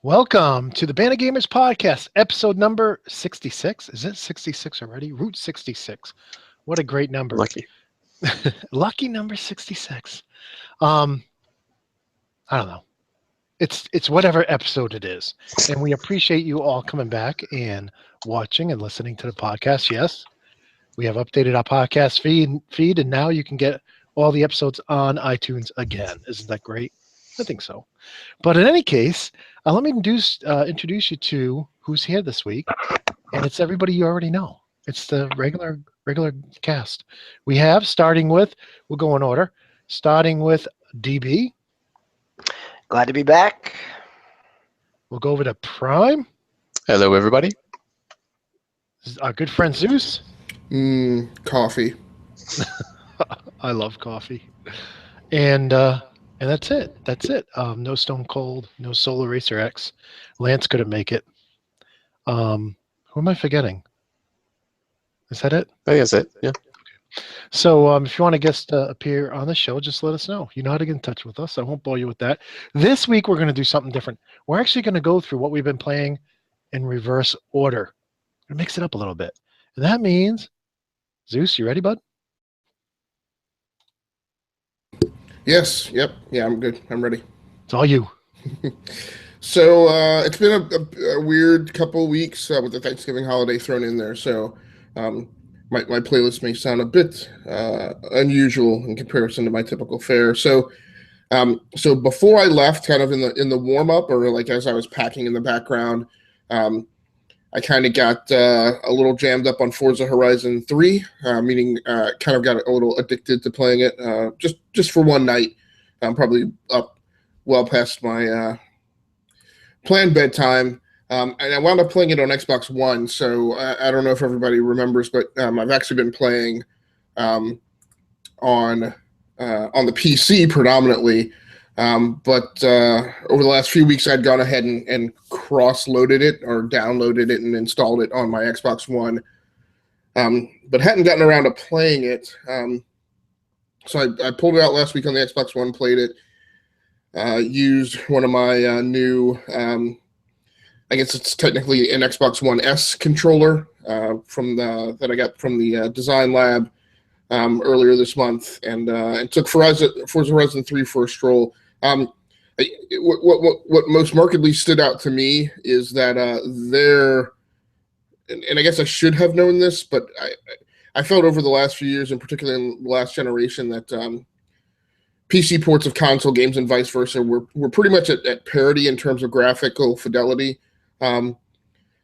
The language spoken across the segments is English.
Welcome to the Band of Gamers podcast, episode number 66. Is it 66 already? Route 66. What a great number. Lucky. Lucky number 66. I don't know. It's whatever episode it is. And we appreciate you all coming back and watching and listening to the podcast. Yes, we have updated our podcast feed, and now you can get all the episodes on iTunes again. Isn't that great? I think so. But in any case, let me introduce you to who's here this week, and it's everybody you already know. It's the regular cast. We have, we'll go in order, starting with DB. Glad to be back. We'll go over to Prime. Hello, everybody. Our good friend Zeus. Coffee. I love coffee. And that's it. No Stone Cold, no Solar Racer X. Lance couldn't make it. Who am I forgetting? Is that it? I think that's it. Yeah. Okay. So if you want to guest appear on the show, just let us know. You know how to get in touch with us. I won't bore you with that. This week we're going to do something different. We're actually going to go through what we've been playing in reverse order. We're going to mix it up a little bit. And that means, Zeus, you ready, bud? Yes. Yep. Yeah, I'm good. I'm ready. It's all you. So it's been a weird couple of weeks with the Thanksgiving holiday thrown in there. So my playlist may sound a bit unusual in comparison to my typical fare. So before I left, kind of in the warm up, or like as I was packing in the background, I kind of got a little jammed up on Forza Horizon 3, meaning kind of got a little addicted to playing it just for one night. I'm probably up well past my planned bedtime. And I wound up playing it on Xbox One, so I don't know if everybody remembers, but I've actually been playing on the PC predominantly. But over the last few weeks, I'd gone ahead and cross-loaded it or downloaded it and installed it on my Xbox One, but hadn't gotten around to playing it. So I pulled it out last week on the Xbox One, played it, used one of my new, I guess it's technically an Xbox One S controller that I got from the Design Lab earlier this month, and took Forza Horizon 3 for a stroll. What most markedly stood out to me is that and I guess I should have known this, but I felt over the last few years, and particularly in the last generation, that PC ports of console games and vice versa were pretty much at parity in terms of graphical fidelity. And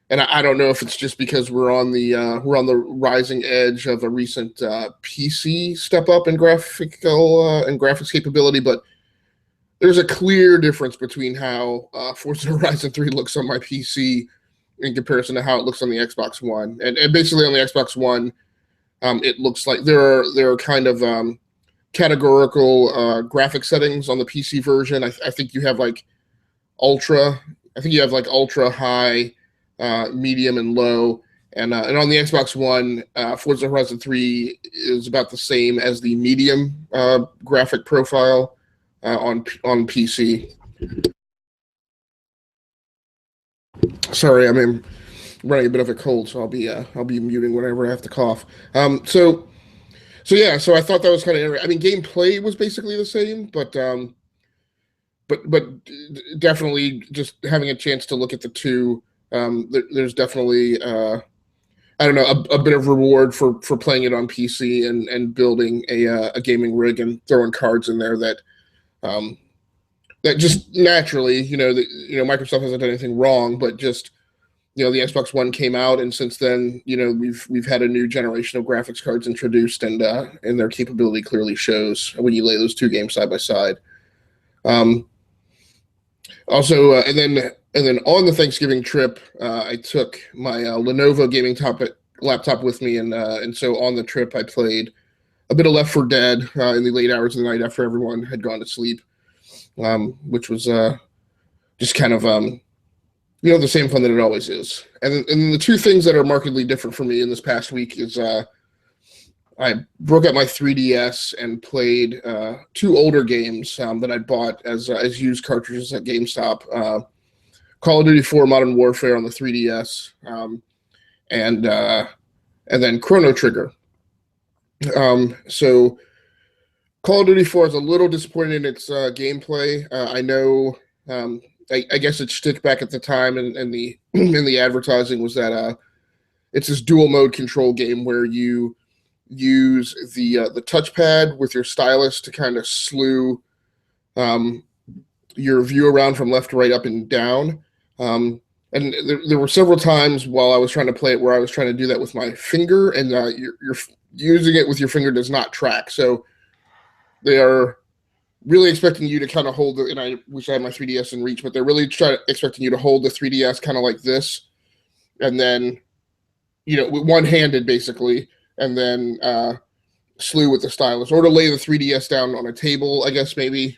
I don't know if it's just because we're on the rising edge of a recent PC step up in graphics capability, but there's a clear difference between how Forza Horizon 3 looks on my PC in comparison to how it looks on the Xbox One. And basically on the Xbox One, it looks like there are kind of categorical graphic settings on the PC version. I think you have like ultra. I think you have like ultra, high, medium, and low. And on the Xbox One, Forza Horizon 3 is about the same as the medium graphic profile on PC. Sorry, I'm running a bit of a cold, so I'll be muting whenever I have to cough. So I thought that was kind of interesting. I mean, gameplay was basically the same, but definitely just having a chance to look at the two, there's definitely I don't know, a bit of reward for playing it on PC and building a gaming rig and throwing cards in there that just naturally, Microsoft hasn't done anything wrong, but just, the Xbox One came out, and since then, we've had a new generation of graphics cards introduced, and their capability clearly shows when you lay those two games side by side. Also, and then on the Thanksgiving trip, I took my Lenovo gaming laptop with me, and so on the trip I played a bit of Left 4 Dead in the late hours of the night after everyone had gone to sleep, which was just kind of the same fun that it always is. And the two things that are markedly different for me in this past week is I broke out my 3DS and played two older games that I bought as used cartridges at GameStop. Call of Duty 4 Modern Warfare on the 3DS, and then Chrono Trigger. So Call of Duty 4 is a little disappointed in its gameplay. I know, I guess its shtick back at the time and the in the advertising was that it's this dual mode control game where you use the touchpad with your stylus to kind of slew your view around from left to right, up and down. And there were several times while I was trying to play it where I was trying to do that with my finger, and you're using it with your finger does not track. So they are really expecting you to kind of hold and I wish I had my 3DS in reach, but they're really expecting you to hold the 3DS kind of like this, and then, one-handed basically, and then slew with the stylus, or to lay the 3DS down on a table, I guess maybe.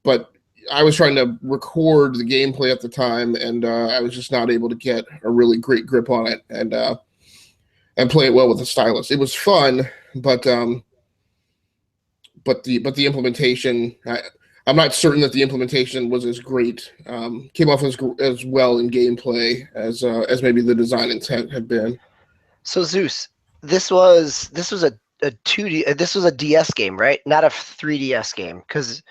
But I was trying to record the gameplay at the time, and I was just not able to get a really great grip on it and play it well with the stylus. It was fun, but the implementation, I'm not certain that the implementation was as great, came off as well in gameplay as maybe the design intent had been. So Zeus, this was a 2D. This was a DS game, right? Not a 3DS game, because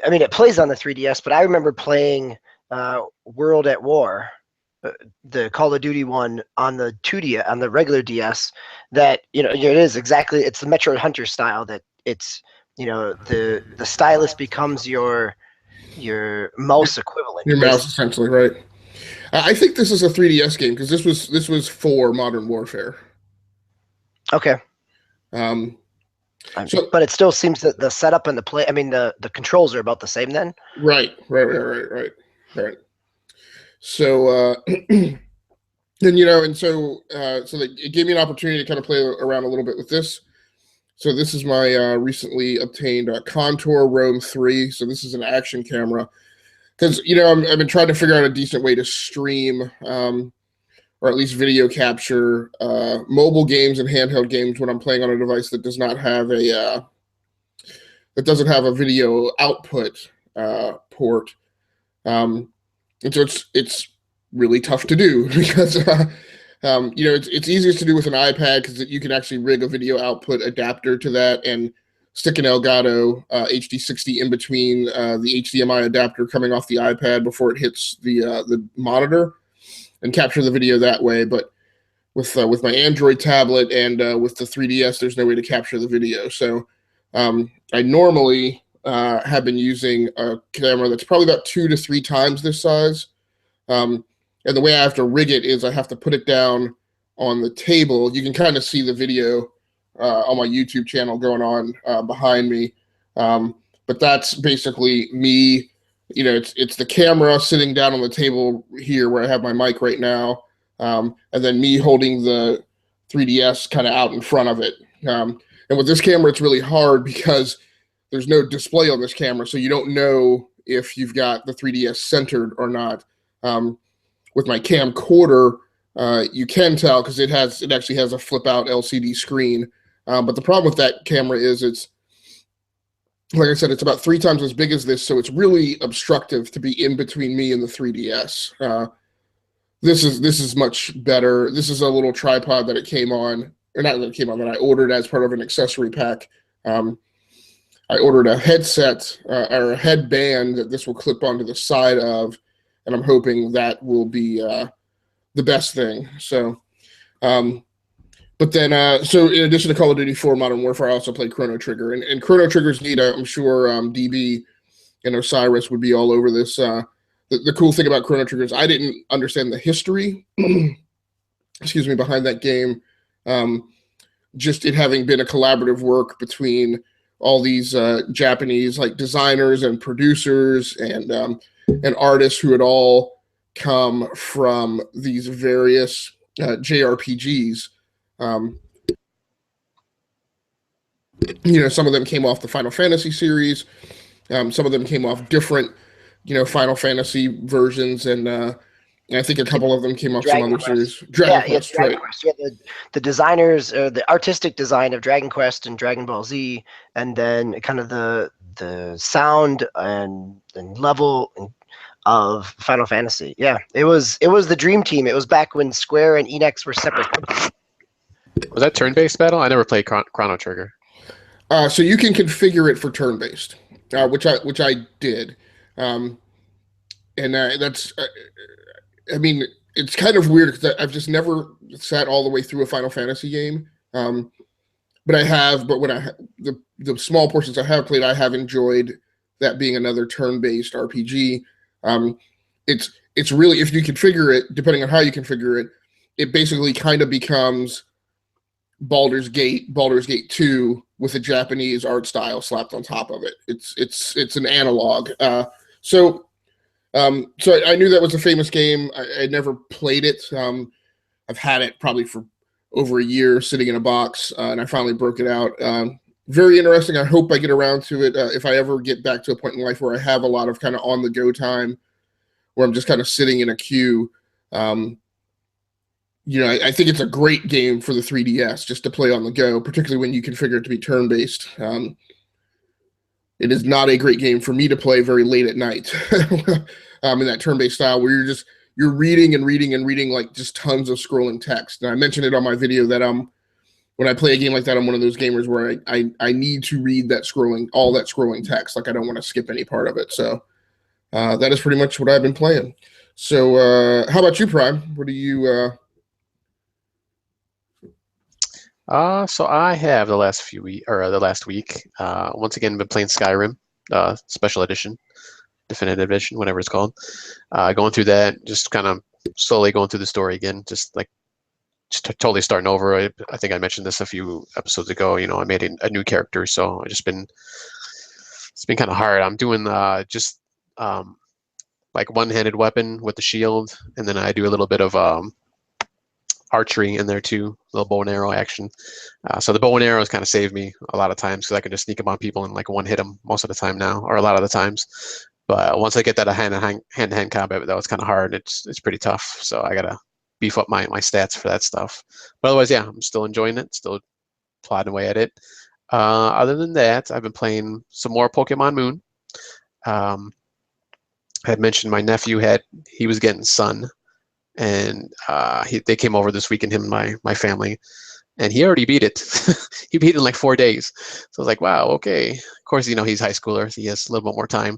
I mean it plays on the 3DS, but I remember playing World at War, the Call of Duty one on the 2D on the regular DS. That it is exactly, it's the Metro Hunter style, that it's the stylus becomes your mouse equivalent. Your mouse, essentially, right? I think this is a 3DS game because this was for Modern Warfare. Okay. But it still seems that the setup and the play, I mean, the controls are about the same then. Right. So, and so it gave me an opportunity to kind of play around a little bit with this. So this is my recently obtained Contour Roam 3. So this is an action camera. Because, I've been trying to figure out a decent way to stream or at least video capture mobile games and handheld games when I'm playing on a device that does not have doesn't have a video output port. And so it's really tough to do because it's easiest to do with an iPad because you can actually rig a video output adapter to that and stick an Elgato HD60 in between the HDMI adapter coming off the iPad before it hits the monitor, and capture the video that way. But with my Android tablet and with the 3DS, there's no way to capture the video. So I normally have been using a camera that's probably about 2 to 3 times this size. And the way I have to rig it is I have to put it down on the table. You can kind of see the video on my YouTube channel going on behind me. But that's basically me, it's the camera sitting down on the table here where I have my mic right now. And then me holding the 3DS kind of out in front of it. And with this camera, it's really hard because there's no display on this camera. So you don't know if you've got the 3DS centered or not. With my camcorder, you can tell because it actually has a flip out LCD screen. But the problem with that camera is it's, like I said, it's about 3 times as big as this, so it's really obstructive to be in between me and the 3DS. This is much better. This is a little tripod that it came on, or not that it came on, that I ordered as part of an accessory pack. I ordered a headset or a headband that this will clip onto the side of, and I'm hoping that will be the best thing. So, but then, so in addition to Call of Duty 4 Modern Warfare, I also played Chrono Trigger. And Chrono Trigger's neat. I'm sure DB and Osiris would be all over this. The cool thing about Chrono Trigger is I didn't understand the history, excuse me, behind that game. Just it having been a collaborative work between all these Japanese designers and producers and artists who had all come from these various JRPGs. Some of them came off the Final Fantasy series. Some of them came off different, Final Fantasy versions, and I think a couple of them came off some other series. Dragon Quest, right? Yeah, the designers, the artistic design of Dragon Quest and Dragon Ball Z, and then kind of the sound and level of Final Fantasy. Yeah, it was the dream team. It was back when Square and Enix were separate companies. Was that turn-based battle? I never played Chrono Trigger. So you can configure it for turn-based, which I did, and that's. I mean, it's kind of weird because I've just never sat all the way through a Final Fantasy game. But I have. But when the small portions I have played, I have enjoyed that being another turn-based RPG. It's really, if you configure it, depending on how you configure it, it basically kind of becomes Baldur's Gate 2 with a Japanese art style slapped on top of it. It's an analog. So I knew that was a famous game. I never played it. I've had it probably for over a year sitting in a box, and I finally broke it out. Very interesting. I hope I get around to it if I ever get back to a point in life where I have a lot of kind of on-the-go time, where I'm just kind of sitting in a queue. I think it's a great game for the 3DS just to play on the go, particularly when you configure it to be turn-based. It is not a great game for me to play very late at night in that turn-based style where you're reading and reading and reading like just tons of scrolling text. And I mentioned it on my video that when I play a game like that, I'm one of those gamers where I need to read all that scrolling text. Like I don't want to skip any part of it. So that is pretty much what I've been playing. So how about you, Prime? What do you? So I have the last week, once again been playing Skyrim, special edition, definitive edition, whatever it's called. Going through that, just kind of slowly going through the story again, just totally starting over. I think I mentioned this a few episodes ago. I made a new character, so it's been kind of hard. I'm doing just like one-handed weapon with the shield, and then I do a little bit of archery in there too, a little bow and arrow action. So the bow and arrows kind of save me a lot of times because I can just sneak them on people and like one hit them most of the time now, or a lot of the times. But once I get that hand-to-hand combat, that was kind of hard. It's pretty tough. So I gotta beef up my stats for that stuff. But otherwise, yeah, I'm still enjoying it, still plodding away at it. Other than that, I've been playing some more Pokemon Moon. I had mentioned my nephew he was getting Sun, and they came over this weekend, him and my family, and he already beat it. He beat it in like 4 days. So I was like, wow, okay. Of course, he's high schooler, so he has a little bit more time.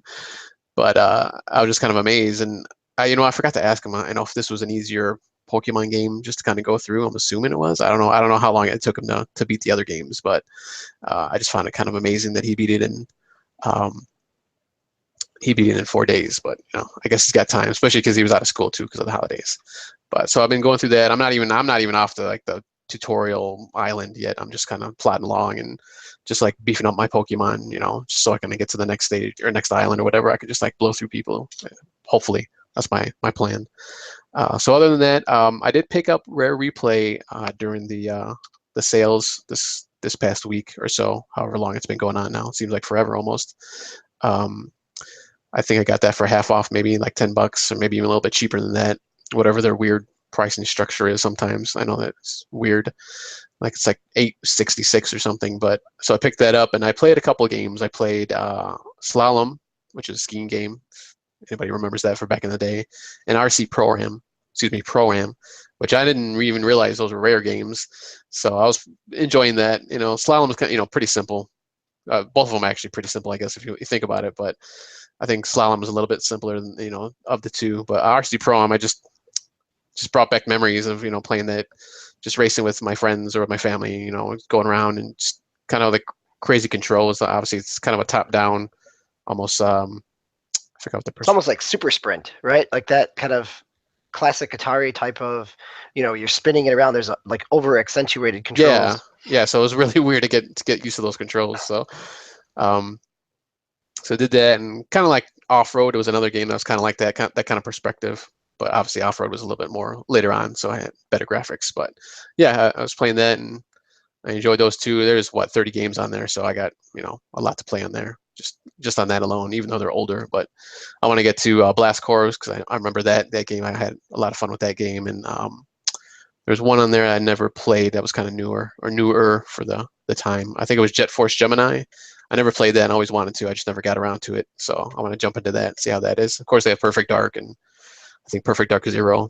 But I was just kind of amazed, and I forgot to ask him. I know if this was an easier Pokemon game just to kind of go through. I'm assuming it was. I don't know how long it took him to beat the other games, but I just found it kind of amazing that he beat it in 4 days. But I guess he's got time, especially because he was out of school too because of the holidays. But so I've been going through that. I'm not even off the tutorial island yet. I'm just kind of plodding along and just like beefing up my Pokemon, just so I can get to the next stage or next island or whatever. I could just like blow through people. Hopefully, that's my plan. So other than that, I did pick up Rare Replay during the sales this past week or so, however long it's been going on now. It seems like forever almost. I think I got that for half off, maybe like $10 or maybe even a little bit cheaper than that, whatever their weird pricing structure is sometimes. I know that it's weird. Like it's like $8.66 or something. But so I picked that up and I played a couple of games. I played Slalom, which is a skiing game. If anybody remembers that for back in the day, and RC Pro-Am, which I didn't even realize those were Rare games. So I was enjoying that. Slalom is kind of, pretty simple. Both of them actually pretty simple, I guess, if you think about it. But I think Slalom is a little bit simpler than of the two. But RC Pro-Am, I just brought back memories of playing that, just racing with my friends or with my family. Going around and just kind of the crazy controls. Obviously, it's kind of a top-down, almost. I forgot what the person. It's almost like Super Sprint, right? Like that kind of classic Atari type of, you're spinning it around. There's like over accentuated controls. Yeah. So it was really weird to get used to those controls. So, so I did that, and kind of like Off Road. It was another game that was kind of like that kind of perspective. But obviously, Off Road was a little bit more later on, so I had better graphics. But yeah, I was playing that, and I enjoyed those two. There's 30 games on there, so I got a lot to play on there. Just on that alone, even though they're older. But I want to get to Blast Corps because I remember that game. I had a lot of fun with that game, and There's one on there I never played that was kind of newer for the time. I think it was Jet Force Gemini. I never played that and always wanted to. I just never got around to it. So I want to jump into that and see how that is. Of course, they have Perfect Dark, and I think Perfect Dark Zero.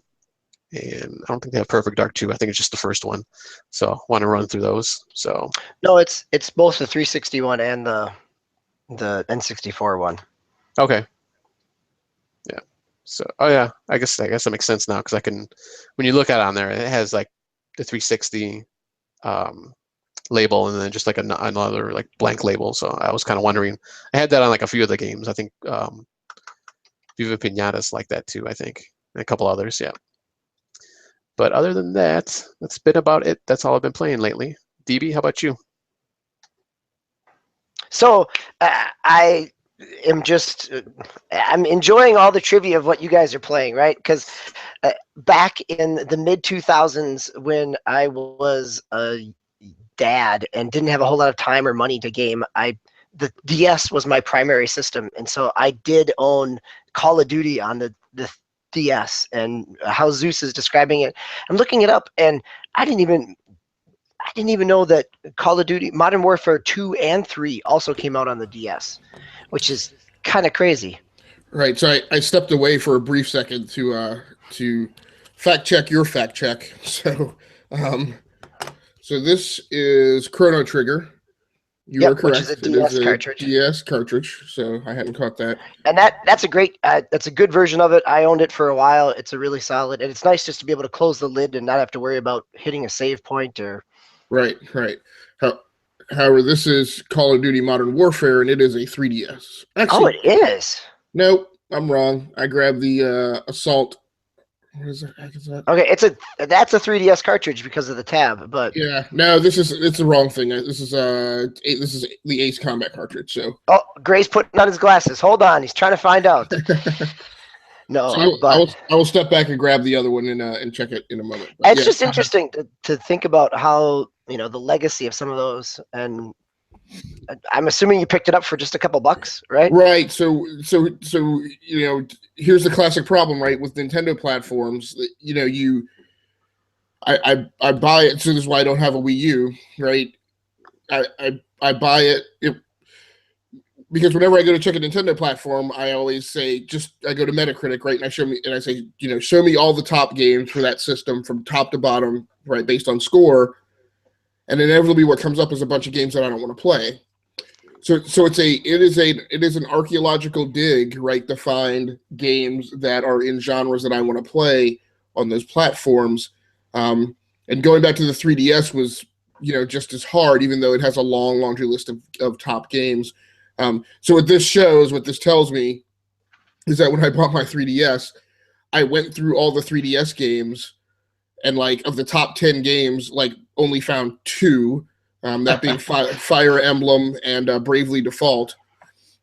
And I don't think they have Perfect Dark 2. I think it's just the first one. So I want to run through those. So No, it's both the 361 and the N64 one. okay. Yeah. So yeah, I guess that makes sense now because I can, when you look at it on there, it has like the 360 label and then just like another like blank label. So I was kind of wondering. I had that on like a few of the games. I think Viva Pinatas like that too. I think and a couple others. Yeah. But other than that, that's been about it. That's all I've been playing lately. DB, how about you? So I am just I'm enjoying all the trivia of what you guys are playing, right? Because back in the mid 2000s, when I was a dad and didn't have a whole lot of time or money to game, the DS was my primary system, and so I did own Call of Duty on the DS. And how Zeus is describing it, I'm looking it up, and I didn't even know that Call of Duty Modern Warfare 2 and 3 also came out on the DS, which is kind of crazy. Right. So I stepped away for a brief second to fact check your fact check. So this is Chrono Trigger. You are correct. Which is a DS cartridge. DS cartridge. So I hadn't caught that. And that's a good version of it. I owned it for a while. It's a really solid, and it's nice just to be able to close the lid and not have to worry about hitting a save point or. Right. However, this is Call of Duty Modern Warfare, and it is a 3DS. Actually, Oh, it is. nope, I'm wrong. I grabbed the Assault. What is that? Okay, that's a 3DS cartridge because of the tab, but Yeah, no, it's the wrong thing. This is the Ace Combat cartridge. So oh, Gray's putting on his glasses. Hold on, he's trying to find out. No, so but I will step back and grab the other one and check it in a moment. But it's yeah. just interesting to think about how the legacy of some of those, and I'm assuming you picked it up for just a couple bucks, right? Right. So here's the classic problem, right, with Nintendo platforms. I buy it. So this is why I don't have a Wii U, right? I buy it because whenever I go to check a Nintendo platform, I always say I go to Metacritic, right, and I say show me all the top games for that system from top to bottom, right, based on score, and inevitably what comes up is a bunch of games that I don't want to play. So it is an archaeological dig, right, to find games that are in genres that I want to play on those platforms. And going back to the 3DS was, just as hard, even though it has a long laundry list of top games. So what this tells me is that when I bought my 3DS, I went through all the 3DS games, and like of the top 10 games, like only found 2. That being Fire Emblem and Bravely Default.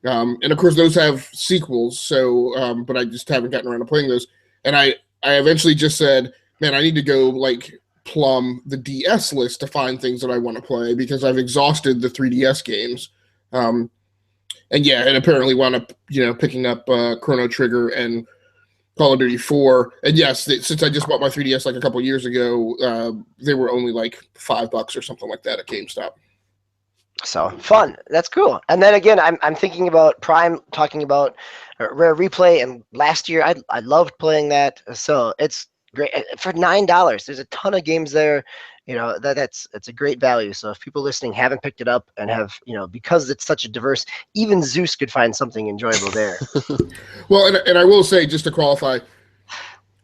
And of course those have sequels, so but I just haven't gotten around to playing those. And I eventually just said, man, I need to go like plumb the DS list to find things that I want to play because I've exhausted the 3DS games. And apparently wound up, picking up Chrono Trigger and Call of Duty 4. And yes, since I just bought my 3DS like a couple years ago, they were only like $5 or something like that at GameStop. So fun. That's cool. And then again, I'm thinking about Prime, talking about Rare Replay, and last year I loved playing that. So it's great for $9. There's a ton of games there. That's a great value. So if people listening haven't picked it up and have, because it's such a diverse, even Zeus could find something enjoyable there. Well, and I will say, just to qualify,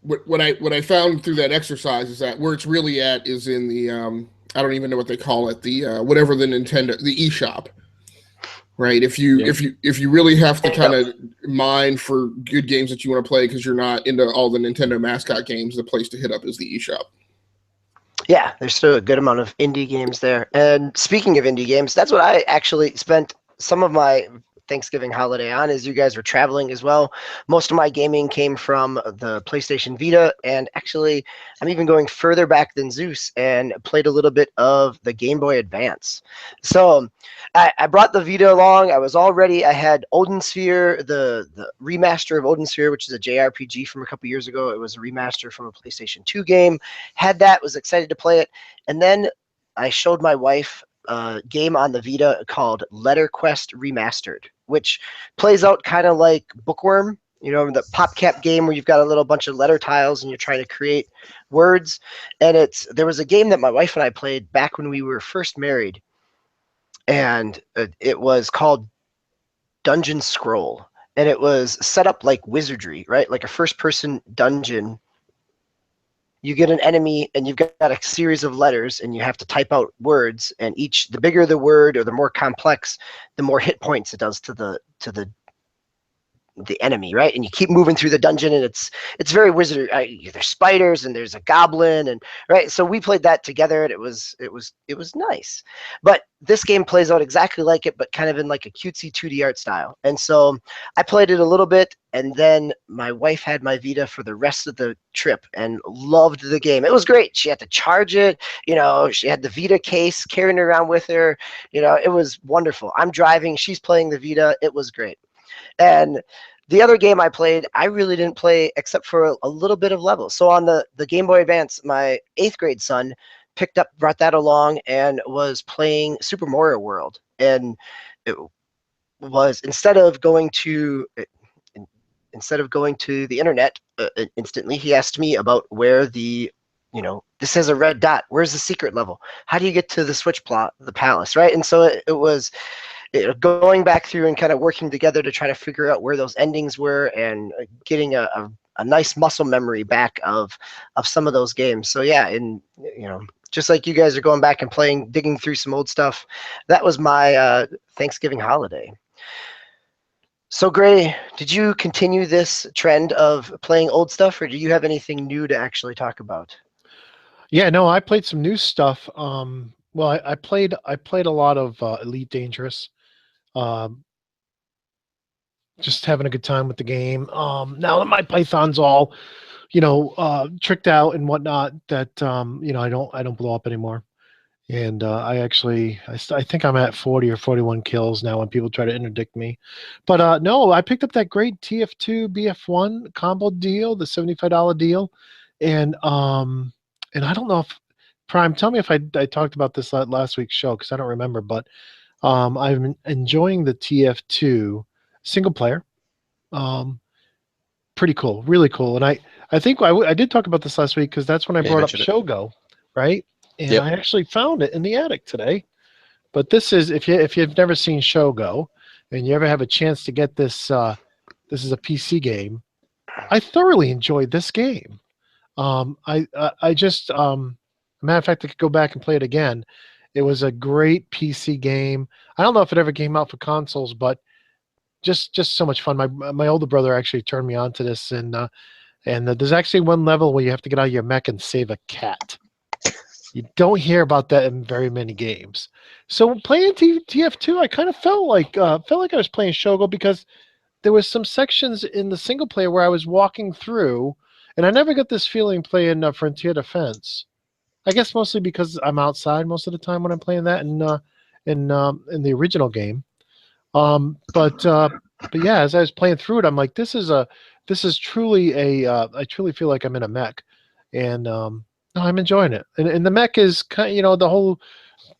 what I found through that exercise is that where it's really at is in the I don't even know what they call it, the whatever the Nintendo, the eShop, right? If you really have to kind of mine for good games that you want to play because you're not into all the Nintendo mascot games, the place to hit up is the eShop. Yeah, there's still a good amount of indie games there. And speaking of indie games, that's what I actually spent some of my Thanksgiving holiday on as you guys were traveling as well. Most of my gaming came from the PlayStation Vita, and actually, I'm even going further back than Zeus and played a little bit of the Game Boy Advance. So I brought the Vita along. I was all ready. I had Odin Sphere, the remaster of Odin Sphere, which is a JRPG from a couple years ago. It was a remaster from a PlayStation 2 game. Had that, was excited to play it. And then I showed my wife a game on the Vita called Letter Quest Remastered, which plays out kind of like Bookworm, the PopCap game where you've got a little bunch of letter tiles and you're trying to create words. And there was a game that my wife and I played back when we were first married, and it was called Dungeon Scroll, and it was set up like wizardry, right? Like a first-person dungeon. You get an enemy and you've got a series of letters and you have to type out words, and the bigger the word or the more complex, the more hit points it does to the enemy, right? And you keep moving through the dungeon, and it's very wizard. There's spiders and there's a goblin, and right. So we played that together, and it was nice. But this game plays out exactly like it, but kind of in like a cutesy 2D art style. And so I played it a little bit, and then my wife had my Vita for the rest of the trip and loved the game. It was great. She had to charge it. She had the Vita case carrying it around with her. It was wonderful. I'm driving. She's playing the Vita. It was great. And the other game I played, I really didn't play except for a little bit of levels. So on the Game Boy Advance, my 8th grade son brought that along and was playing Super Mario World. And it was, instead of going to the internet instantly, he asked me about where this has a red dot. Where's the secret level? How do you get to the switch plot, the palace, right? And so it was going back through and kind of working together to try to figure out where those endings were, and getting a nice muscle memory back of some of those games. So yeah, and just like you guys are going back and digging through some old stuff, that was my Thanksgiving holiday. So Gray, did you continue this trend of playing old stuff, or do you have anything new to actually talk about? Yeah, no, I played some new stuff. Well, I played a lot of Elite Dangerous. Just having a good time with the game. Now that my Python's all, tricked out and whatnot, that I don't blow up anymore. And I think I'm at 40 or 41 kills now when people try to interdict me. But no, I picked up that great TF2 BF1 combo deal, the $75 deal, and I don't know if Prime. Tell me if I talked about this last week's show, because I don't remember. But I'm enjoying the TF2 single player. Pretty cool, really cool. And I think I did talk about this last week, because that's when I brought up Shogo, right? And yep. I actually found it in the attic today. But this is, if you've never seen Shogo and you ever have a chance to get this, this is a PC game. I thoroughly enjoyed this game. I just, matter of fact, I could go back and play it again. It was a great PC game. I don't know if it ever came out for consoles, but just so much fun. My older brother actually turned me on to this, and there's actually one level where you have to get out of your mech and save a cat. You don't hear about that in very many games. So playing TF2, I kind of felt like I was playing Shogo, because there was some sections in the single player where I was walking through, and I never got this feeling playing Frontier Defense. I guess mostly because I'm outside most of the time when I'm playing that in the original game. But yeah, as I was playing through it, I'm like, this is truly I truly feel like I'm in a mech, and no, I'm enjoying it. And the mech is kind of, the whole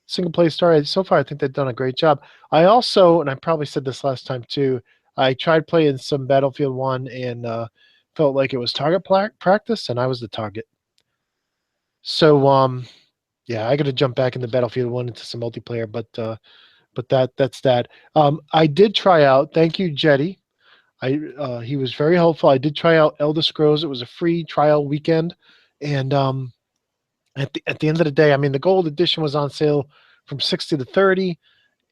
single player story so far, I think they've done a great job. I also, and I probably said this last time too, I tried playing some Battlefield 1 and felt like it was target practice, and I was the target. So yeah, I got to jump back into Battlefield 1 into some multiplayer, but that's that. I did try out. Thank you, Jetty. He was very helpful. I did try out Elder Scrolls. It was a free trial weekend, and at the end of the day, I mean, the gold edition was on sale from 60 to 30,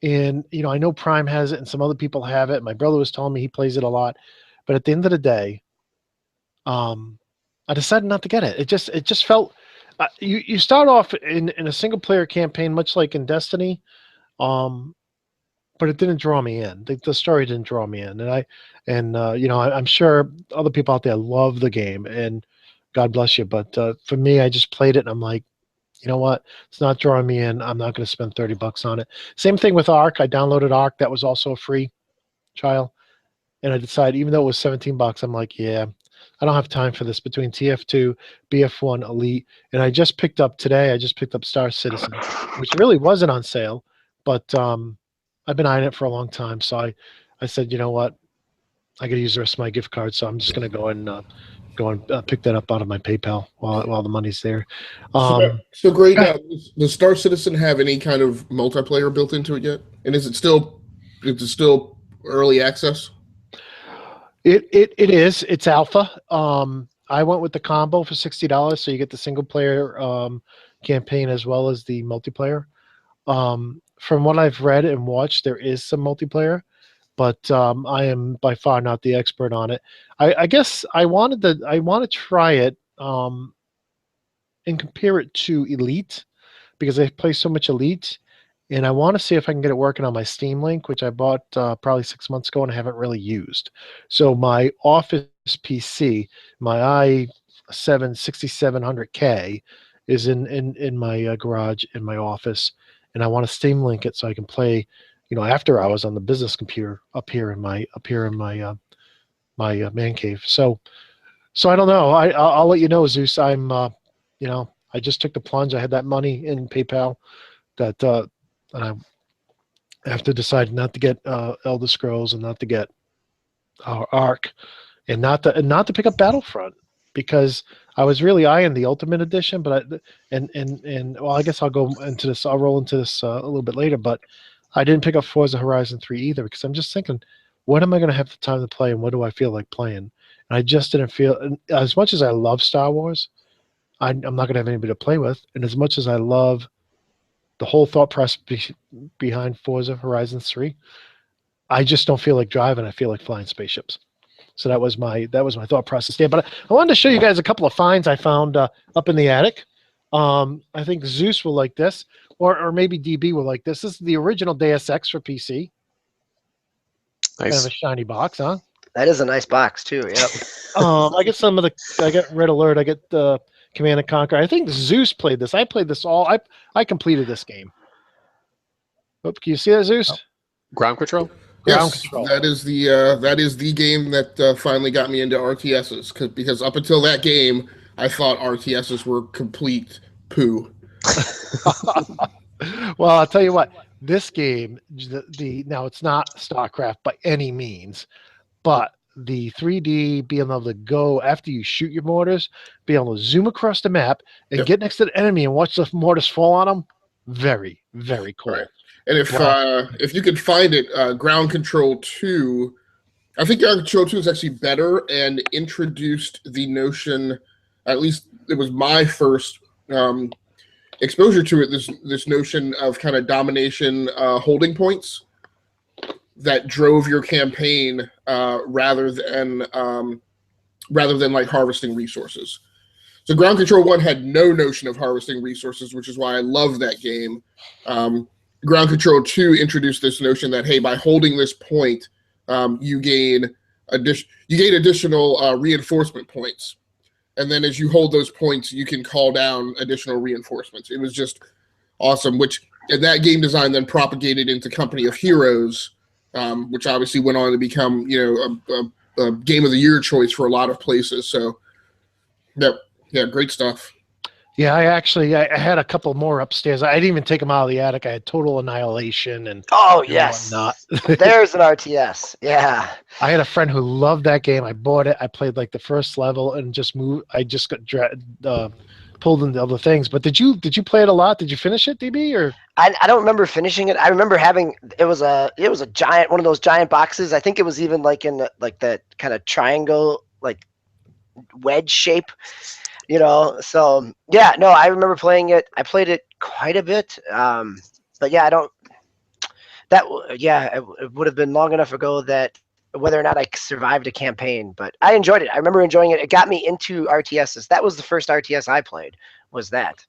and I know Prime has it and some other people have it. My brother was telling me he plays it a lot, but at the end of the day, I decided not to get it. It just felt you start off in a single player campaign, much like in Destiny. but it didn't draw me in. The story didn't draw me in, and I'm sure other people out there love the game, and God bless you. But for me, I just played it, and I'm like, you know what? It's not drawing me in. I'm not going to spend $30 on it. Same thing with Ark. I downloaded Ark. That was also a free trial, and I decided, even though it was $17, I'm like, yeah, I don't have time for this. Between TF2, BF1, Elite, and I just picked up Star Citizen, which really wasn't on sale, but I've been eyeing it for a long time. So I said, you know what? I got to use the rest of my gift card, so I'm just going to go and pick that up out of my PayPal while the money's there. So great. Does Star Citizen have any kind of multiplayer built into it yet? And is it still early access? It is. It's alpha. I went with the combo for $60, so you get the single player campaign as well as the multiplayer. From what I've read and watched, there is some multiplayer, but I am by far not the expert on it. I guess I want to try it and compare it to Elite, because I play so much Elite, and I want to see if I can get it working on my Steam Link, which I bought probably 6 months ago and I haven't really used. So my office PC, my i7 6700K, is in my garage in my office, and I want to Steam Link it so I can play, after hours on the business computer up here in my man cave. So I don't know. I'll let you know, Zeus. I'm I just took the plunge. I had that money in PayPal that and I have to decide not to get Elder Scrolls and not to get Ark, and not to pick up Battlefront, because I was really eyeing the Ultimate Edition, but well, I guess I'll go into this. I'll roll into this a little bit later, but I didn't pick up Forza Horizon 3 either, because I'm just thinking, when am I going to have the time to play, and what do I feel like playing? And I just didn't feel, as much as I love Star Wars, I'm not going to have anybody to play with, and as much as I love the whole thought process behind Forza Horizon 3, I just don't feel like driving. I feel like flying spaceships. So that was my thought process there. But I wanted to show you guys a couple of finds I found up in the attic. I think Zeus will like this, or maybe DB will like this. This is the original Deus Ex for PC. Nice. Kind of a shiny box, huh? That is a nice box too. Yep. I got Red Alert. I get the Command and Conquer. I think Zeus played this. I played this all. I completed this game. Oh, can you see that, Zeus? Ground Control? Ground Yes, Control. that is the game that finally got me into RTSs, because up until that game, I thought RTSs were complete poo. Well, I'll tell you what. This game, now it's not StarCraft by any means, but the 3D, being able to go after you shoot your mortars, being able to zoom across the map and get next to the enemy and watch the mortars fall on them, very, very cool. Right. And if you could find it, Ground Control 2, I think Ground Control 2 is actually better and introduced the notion, at least it was my first exposure to it, this notion of kind of domination holding points that drove your campaign rather than like harvesting resources. So Ground Control 1 had no notion of harvesting resources, which is why I love that game. Ground Control 2 introduced this notion that, hey, by holding this point, you gain additional reinforcement points. And then as you hold those points, you can call down additional reinforcements. It was just awesome, and that game design then propagated into Company of Heroes, which obviously went on to become, a Game of the Year choice for a lot of places. So, yeah, great stuff. Yeah, I had a couple more upstairs. I didn't even take them out of the attic. I had Total Annihilation and Yes, whatnot. There's an RTS. Yeah, I had a friend who loved that game. I bought it. I played like the first level and just moved. I just got pulled into other things. But did you play it a lot? Did you finish it, DB? Or I don't remember finishing it. I remember having it was a giant, one of those giant boxes. I think it was even like in the kind of triangle, like wedge shape. So yeah, no, I remember playing it. I played it quite a bit. But yeah, it would have been long enough ago that whether or not I survived a campaign, but I enjoyed it. I remember enjoying it. It got me into RTSs. That was the first RTS I played, was that.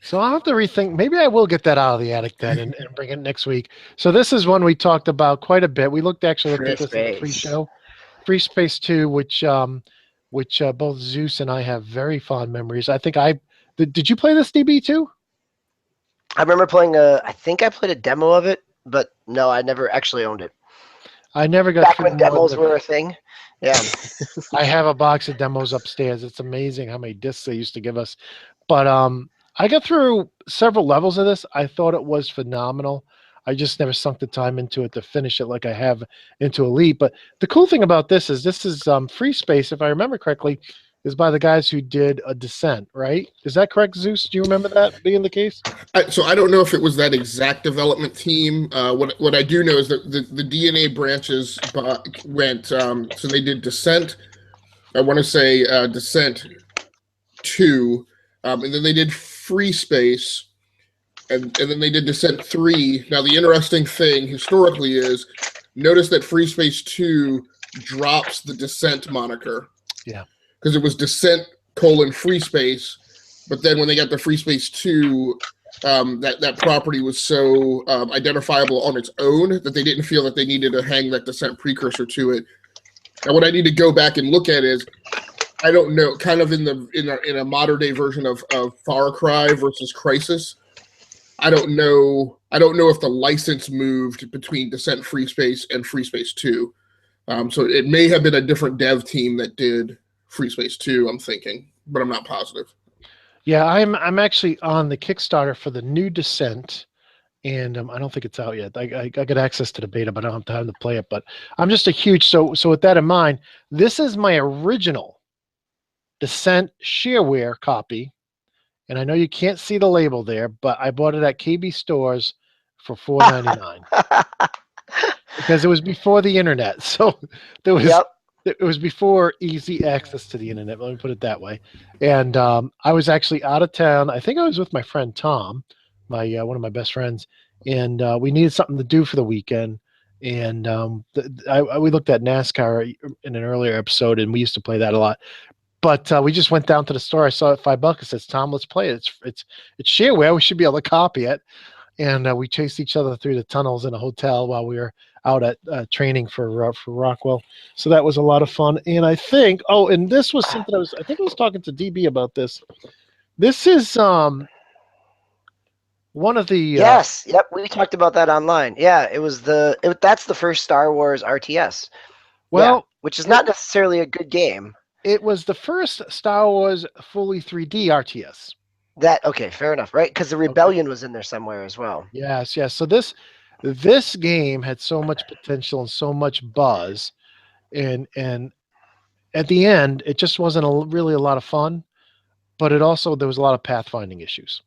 So I'll have to rethink. Maybe I will get that out of the attic then and bring it next week. So this is one we talked about quite a bit. We looked at Free this in the Space. pre-show, Free Space 2, which both Zeus and I have very fond memories. I think did you play this DB too? I remember playing I think I played a demo of it, but no, I never actually owned it. I never got Back through when more demos than- were a thing. Yeah. I have a box of demos upstairs. It's amazing how many discs they used to give us. But I got through several levels of this. I thought it was phenomenal. I just never sunk the time into it to finish it like I have into Elite. But the cool thing about this is Free Space, if I remember correctly, is by the guys who did a Descent, right? Is that correct, Zeus? Do you remember that being the case? So I don't know if it was that exact development team. What I do know is that the DNA branches went. So they did Descent. I want to say Descent 2, and then they did Free Space, and then they did Descent 3. Now the interesting thing historically is, notice that Free Space 2 drops the Descent moniker. Yeah. Because it was Descent : Free Space, but then when they got to Free Space 2, that property was so identifiable on its own that they didn't feel that they needed to hang that Descent precursor to it. And what I need to go back and look at is, I don't know, kind of in a modern day version of Far Cry versus Crysis. I don't know if the license moved between Descent Free Space and Free Space 2. So it may have been a different dev team that did Free Space 2, I'm thinking, but I'm not positive. Yeah, I'm actually on the Kickstarter for the new Descent, and I don't think it's out yet. I got access to the beta, but I don't have time to play it. But I'm just a huge so with that in mind, this is my original Descent shareware copy, and I know you can't see the label there, but I bought it at KB Stores for $4.99 because it was before the internet. So there was. Yep. It was before easy access to the internet. Let me put it that way. And I was actually out of town. I think I was with my friend Tom, my one of my best friends, and we needed something to do for the weekend. And we looked at NASCAR in an earlier episode, and we used to play that a lot. But we just went down to the store. I saw it $5. I says, "Tom, let's play it. It's shareware. We should be able to copy it." And we chased each other through the tunnels in a hotel while we were out at training for Rockwell. So that was a lot of fun. And I think, and this was something I think I was talking to DB about this. This is one of the Yes, yep, we talked about that online. Yeah, it was that's the first Star Wars RTS. Well, yeah, which is not necessarily a good game. It was the first Star Wars fully 3D RTS. Okay, fair enough, right? Because the Rebellion was in there somewhere as well. Yes. So this game had so much potential and so much buzz, and at the end, it just wasn't really a lot of fun. But there was a lot of pathfinding issues.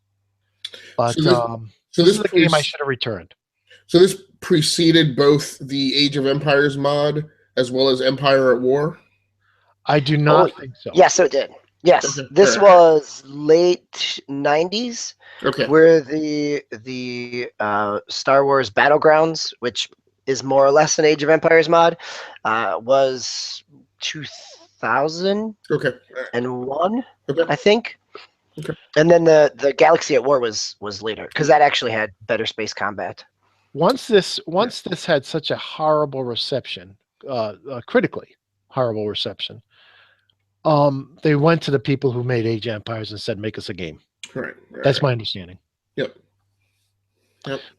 But this is the game I should have returned. So this preceded both the Age of Empires mod as well as Empire at War? I do not think so. Yes, it did. Yes, Okay, this fair. was late 90s, Okay. where the Star Wars Battlegrounds, which is more or less an Age of Empires mod, was 2001, Okay. Okay. I think. Okay. And then the Galaxy at War was later, because that actually had better space combat. Once this had such a horrible reception, critically horrible reception, they went to the people who made Age of Empires and said, "Make us a game." Right. That's my understanding. Yep.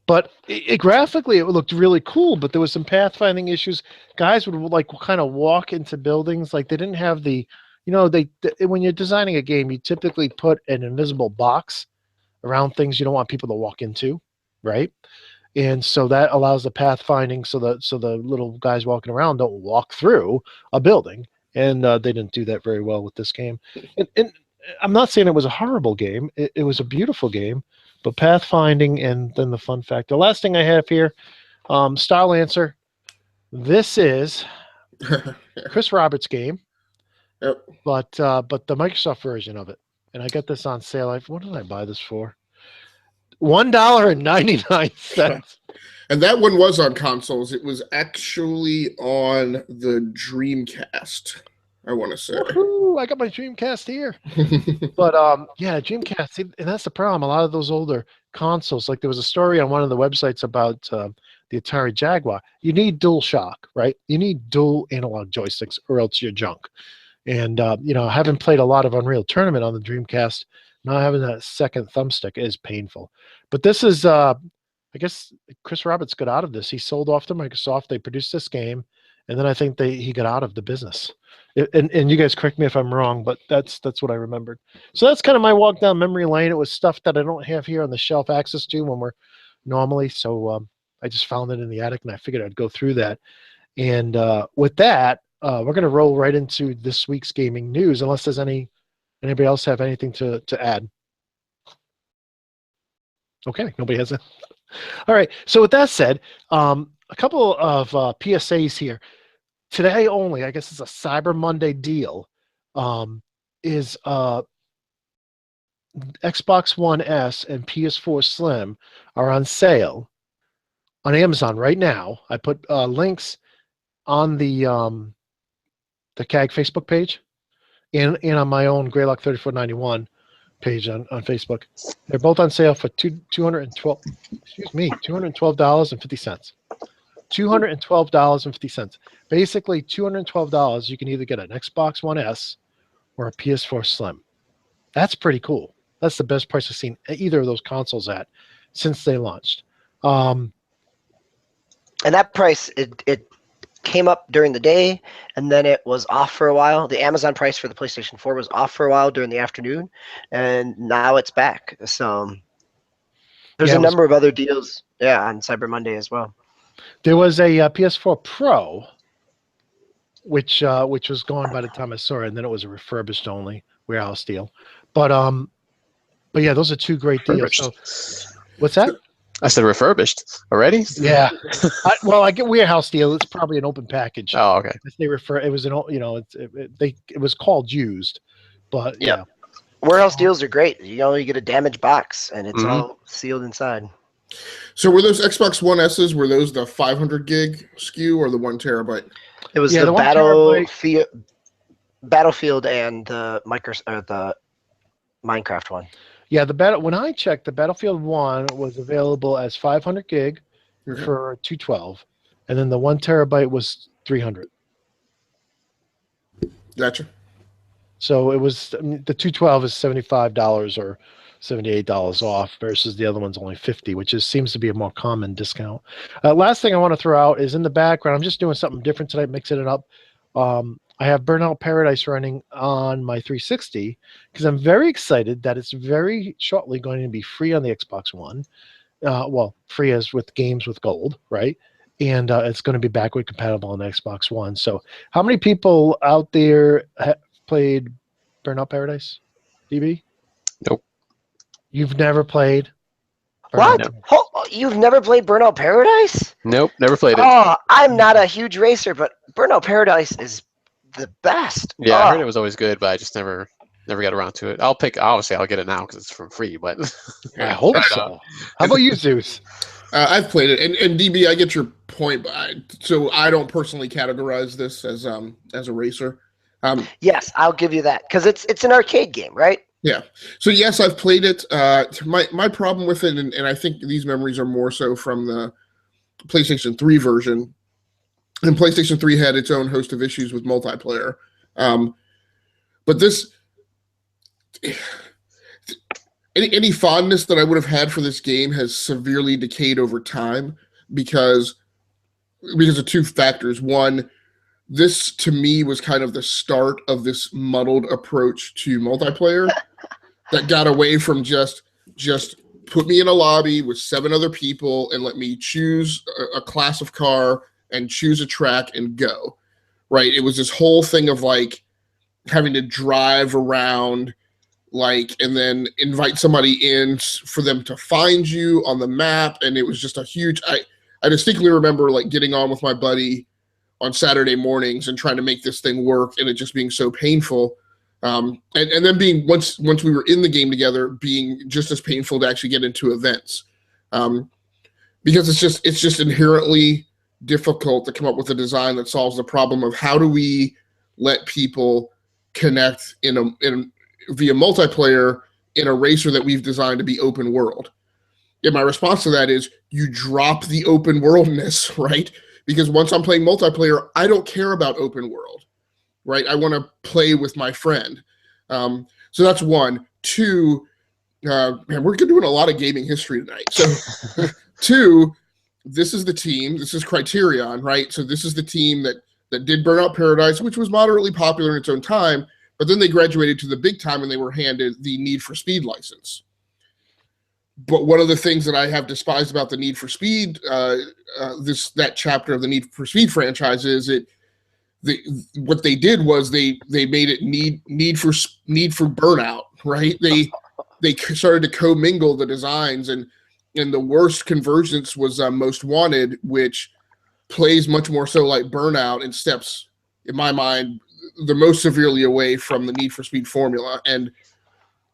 But graphically, it looked really cool. But there was some pathfinding issues. Guys would like kind of walk into buildings like they didn't have the, when you're designing a game, you typically put an invisible box around things you don't want people to walk into, right? And so that allows the pathfinding so the little guys walking around don't walk through a building. And they didn't do that very well with this game. And I'm not saying it was a horrible game. It was a beautiful game, but pathfinding and then the fun factor. The last thing I have here, Starlancer. This is Chris Roberts' game, Yep. but the Microsoft version of it. And I got this on sale. What did I buy this for? $1.99. And that one was on consoles. It was actually on the Dreamcast. I want to say. Woohoo, I got my Dreamcast here. But yeah, Dreamcast, see, and that's the problem. A lot of those older consoles, like there was a story on one of the websites about the Atari Jaguar. You need dual shock, right? You need dual analog joysticks, or else you're junk. And you know, having played a lot of Unreal Tournament on the Dreamcast, not having that second thumbstick is painful. But this is, I guess, Chris Roberts got out of this. He sold off to Microsoft. They produced this game, and then I think he got out of the business. And you guys correct me if I'm wrong, but that's what I remembered. So that's kind of my walk down memory lane. It was stuff that I don't have here on the shelf access to when we're normally. So I just found it in the attic, and I figured I'd go through that. And with that, we're going to roll right into this week's gaming news, unless there's anybody else have anything to add. Okay, nobody has it. All right. So with that said, a couple of PSAs here. Today only, I guess it's a Cyber Monday deal, is Xbox One S and PS4 Slim are on sale on Amazon right now. I put links on the CAG Facebook page and on my own Greylock3491 page on Facebook. They're both on sale for $212. Excuse me, $212.50. $212.50. Basically, $212. You can either get an Xbox One S or a PS4 Slim. That's pretty cool. That's the best price I've seen either of those consoles at since they launched. And that price, it came up during the day, and then it was off for a while. The Amazon price for the PlayStation 4 was off for a while during the afternoon, and now it's back. So there's a number of other deals, on Cyber Monday as well. There was a PS4 Pro, which was gone by the time I saw it, and then it was a refurbished only warehouse deal. But yeah, those are two great deals. So, what's that? I said refurbished already. Yeah. I get warehouse deal. It's probably an open package. Oh, okay. They refer. It was it was called used, but yeah. Warehouse deals are great. You get a damaged box, and it's all sealed inside. So were those Xbox One S's, were those the 500 gig SKU or the 1 terabyte? It was the Battlefield and the Minecraft one. Yeah, when I checked, the Battlefield 1 was available as 500 gig for $212, and then the 1 terabyte was $300. Gotcha. So it was the $212 is $75 or $78 off versus the other one's only $50, which seems to be a more common discount. Last thing I want to throw out is in the background. I'm just doing something different tonight, mixing it up. I have Burnout Paradise running on my 360 because I'm very excited that it's very shortly going to be free on the Xbox One. Free as with games with gold, right? And it's going to be backward compatible on the Xbox One. So how many people out there have played Burnout Paradise, DB? Nope. You've never played? What? You've never played Burnout Paradise? Nope, never played it. Oh, I'm not a huge racer, but Burnout Paradise is the best. Yeah, I heard it was always good, but I just never got around to it. I'll get it now because it's from free, but I hope so. How about you, Zeus? I've played it, and DB, I get your point, but so I don't personally categorize this as a racer. Yes, I'll give you that because it's an arcade game, right? Yeah. So yes, I've played it. My problem with it, and I think these memories are more so from the PlayStation 3 version. And PlayStation 3 had its own host of issues with multiplayer. But this, any fondness that I would have had for this game has severely decayed over time because of two factors. One, this to me was kind of the start of this muddled approach to multiplayer that got away from just put me in a lobby with 7 other people and let me choose a class of car and choose a track and go, right? It was this whole thing of like having to drive around and then invite somebody in for them to find you on the map. And it was just a huge, I distinctly remember like getting on with my buddy on Saturday mornings and trying to make this thing work and it just being so painful. And then being, once we were in the game together, being just as painful to actually get into events. Because it's just inherently difficult to come up with a design that solves the problem of how do we let people connect via multiplayer in a racer that we've designed to be open world. And my response to that is you drop the open worldness, right? Because once I'm playing multiplayer, I don't care about open world, right? I want to play with my friend. So that's one. Two, man, we're doing a lot of gaming history tonight. So two, this is the team. This is Criterion, right? So this is the team that did Burnout Paradise, which was moderately popular in its own time, but then they graduated to the big time and they were handed the Need for Speed license. But one of the things that I have despised about the Need for Speed, that chapter of the Need for Speed franchise is what they did was they made it need for Burnout, right? They started to commingle the designs, and the worst convergence was Most Wanted, which plays much more so like Burnout and steps, in my mind, the most severely away from the Need for Speed formula. And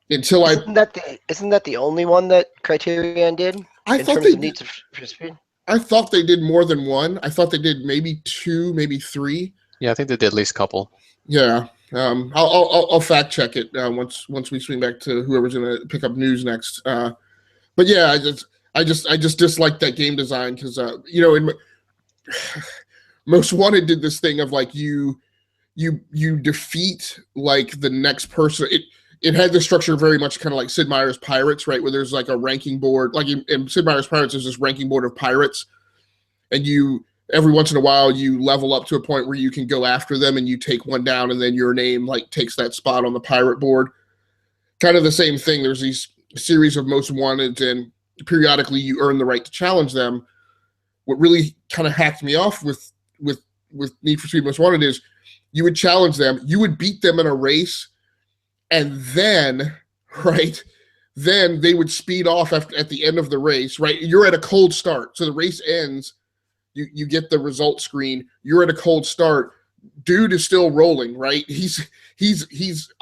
until isn't that the only one that Criterion did? I thought they did. For Speed? I thought they did more than one. I thought they did maybe two, maybe three. Yeah, I think they did at least a couple. Yeah, I'll fact check it once we swing back to whoever's going to pick up news next. But yeah, I just dislike that game design because Most Wanted did this thing of like you defeat like the next person. It had the structure very much kind of like Sid Meier's Pirates, right? Where there's like a ranking board. Like in Sid Meier's Pirates, there's this ranking board of pirates. And every once in a while, you level up to a point where you can go after them and you take one down and then your name like takes that spot on the pirate board. Kind of the same thing. There's these series of Most Wanted and periodically you earn the right to challenge them. What really kind of hacked me off with Need for Speed Most Wanted is you would challenge them, you would beat them in a race, and then, right, then they would speed off at the end of the race, right? You're at a cold start. So the race ends, you get the result screen, you're at a cold start, dude is still rolling, right? He's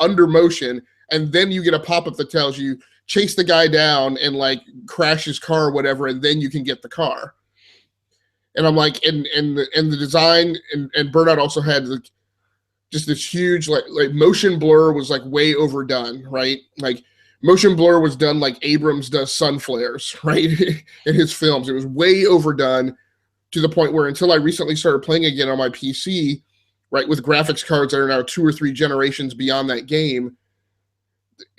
under motion, and then you get a pop-up that tells you, chase the guy down and like crash his car or whatever, and then you can get the car. And I'm like, and the design and Burnout also had like just this huge like motion blur was like way overdone, right? Like motion blur was done like Abrams does sun flares, right? In his films. It was way overdone to the point where until I recently started playing again on my PC, right, with graphics cards that are now 2 or 3 generations beyond that game,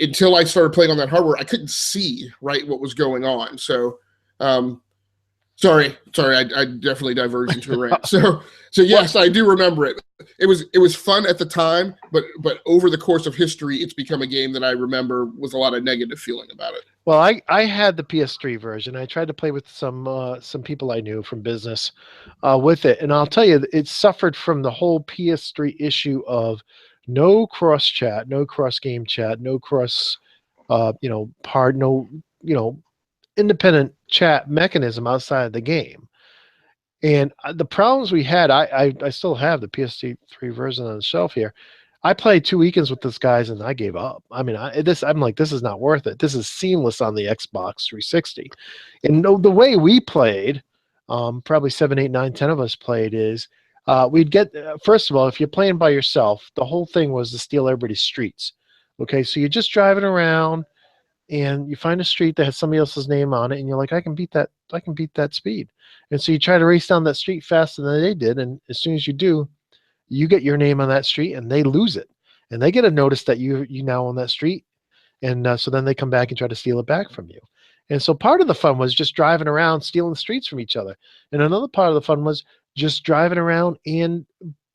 until I started playing on that hardware, I couldn't see, right, what was going on. So, sorry, I definitely diverged into a rant. So yes, I do remember it. It was fun at the time, but over the course of history, it's become a game that I remember with a lot of negative feeling about it. Well, I had the PS3 version. I tried to play with some people I knew from business with it, and I'll tell you, it suffered from the whole PS3 issue of no cross chat, no cross game chat, no cross, independent chat mechanism outside of the game. And the problems we had, I still have the PS3 version on the shelf here. I played 2 weekends with these guys and I gave up. I mean, I'm like, this is not worth it. This is seamless on the Xbox 360. And the way we played, probably 7, 8, 9, 10 of us played is we'd get, first of all, if you're playing by yourself, the whole thing was to steal everybody's streets. Okay, so you're just driving around and you find a street that has somebody else's name on it, and you're like, I can beat that speed. And so you try to race down that street faster than they did, and as soon as you do, you get your name on that street, and they lose it, and they get a notice that you now on that street, and so then they come back and try to steal it back from you. And so part of the fun was just driving around stealing streets from each other, and another part of the fun was just driving around and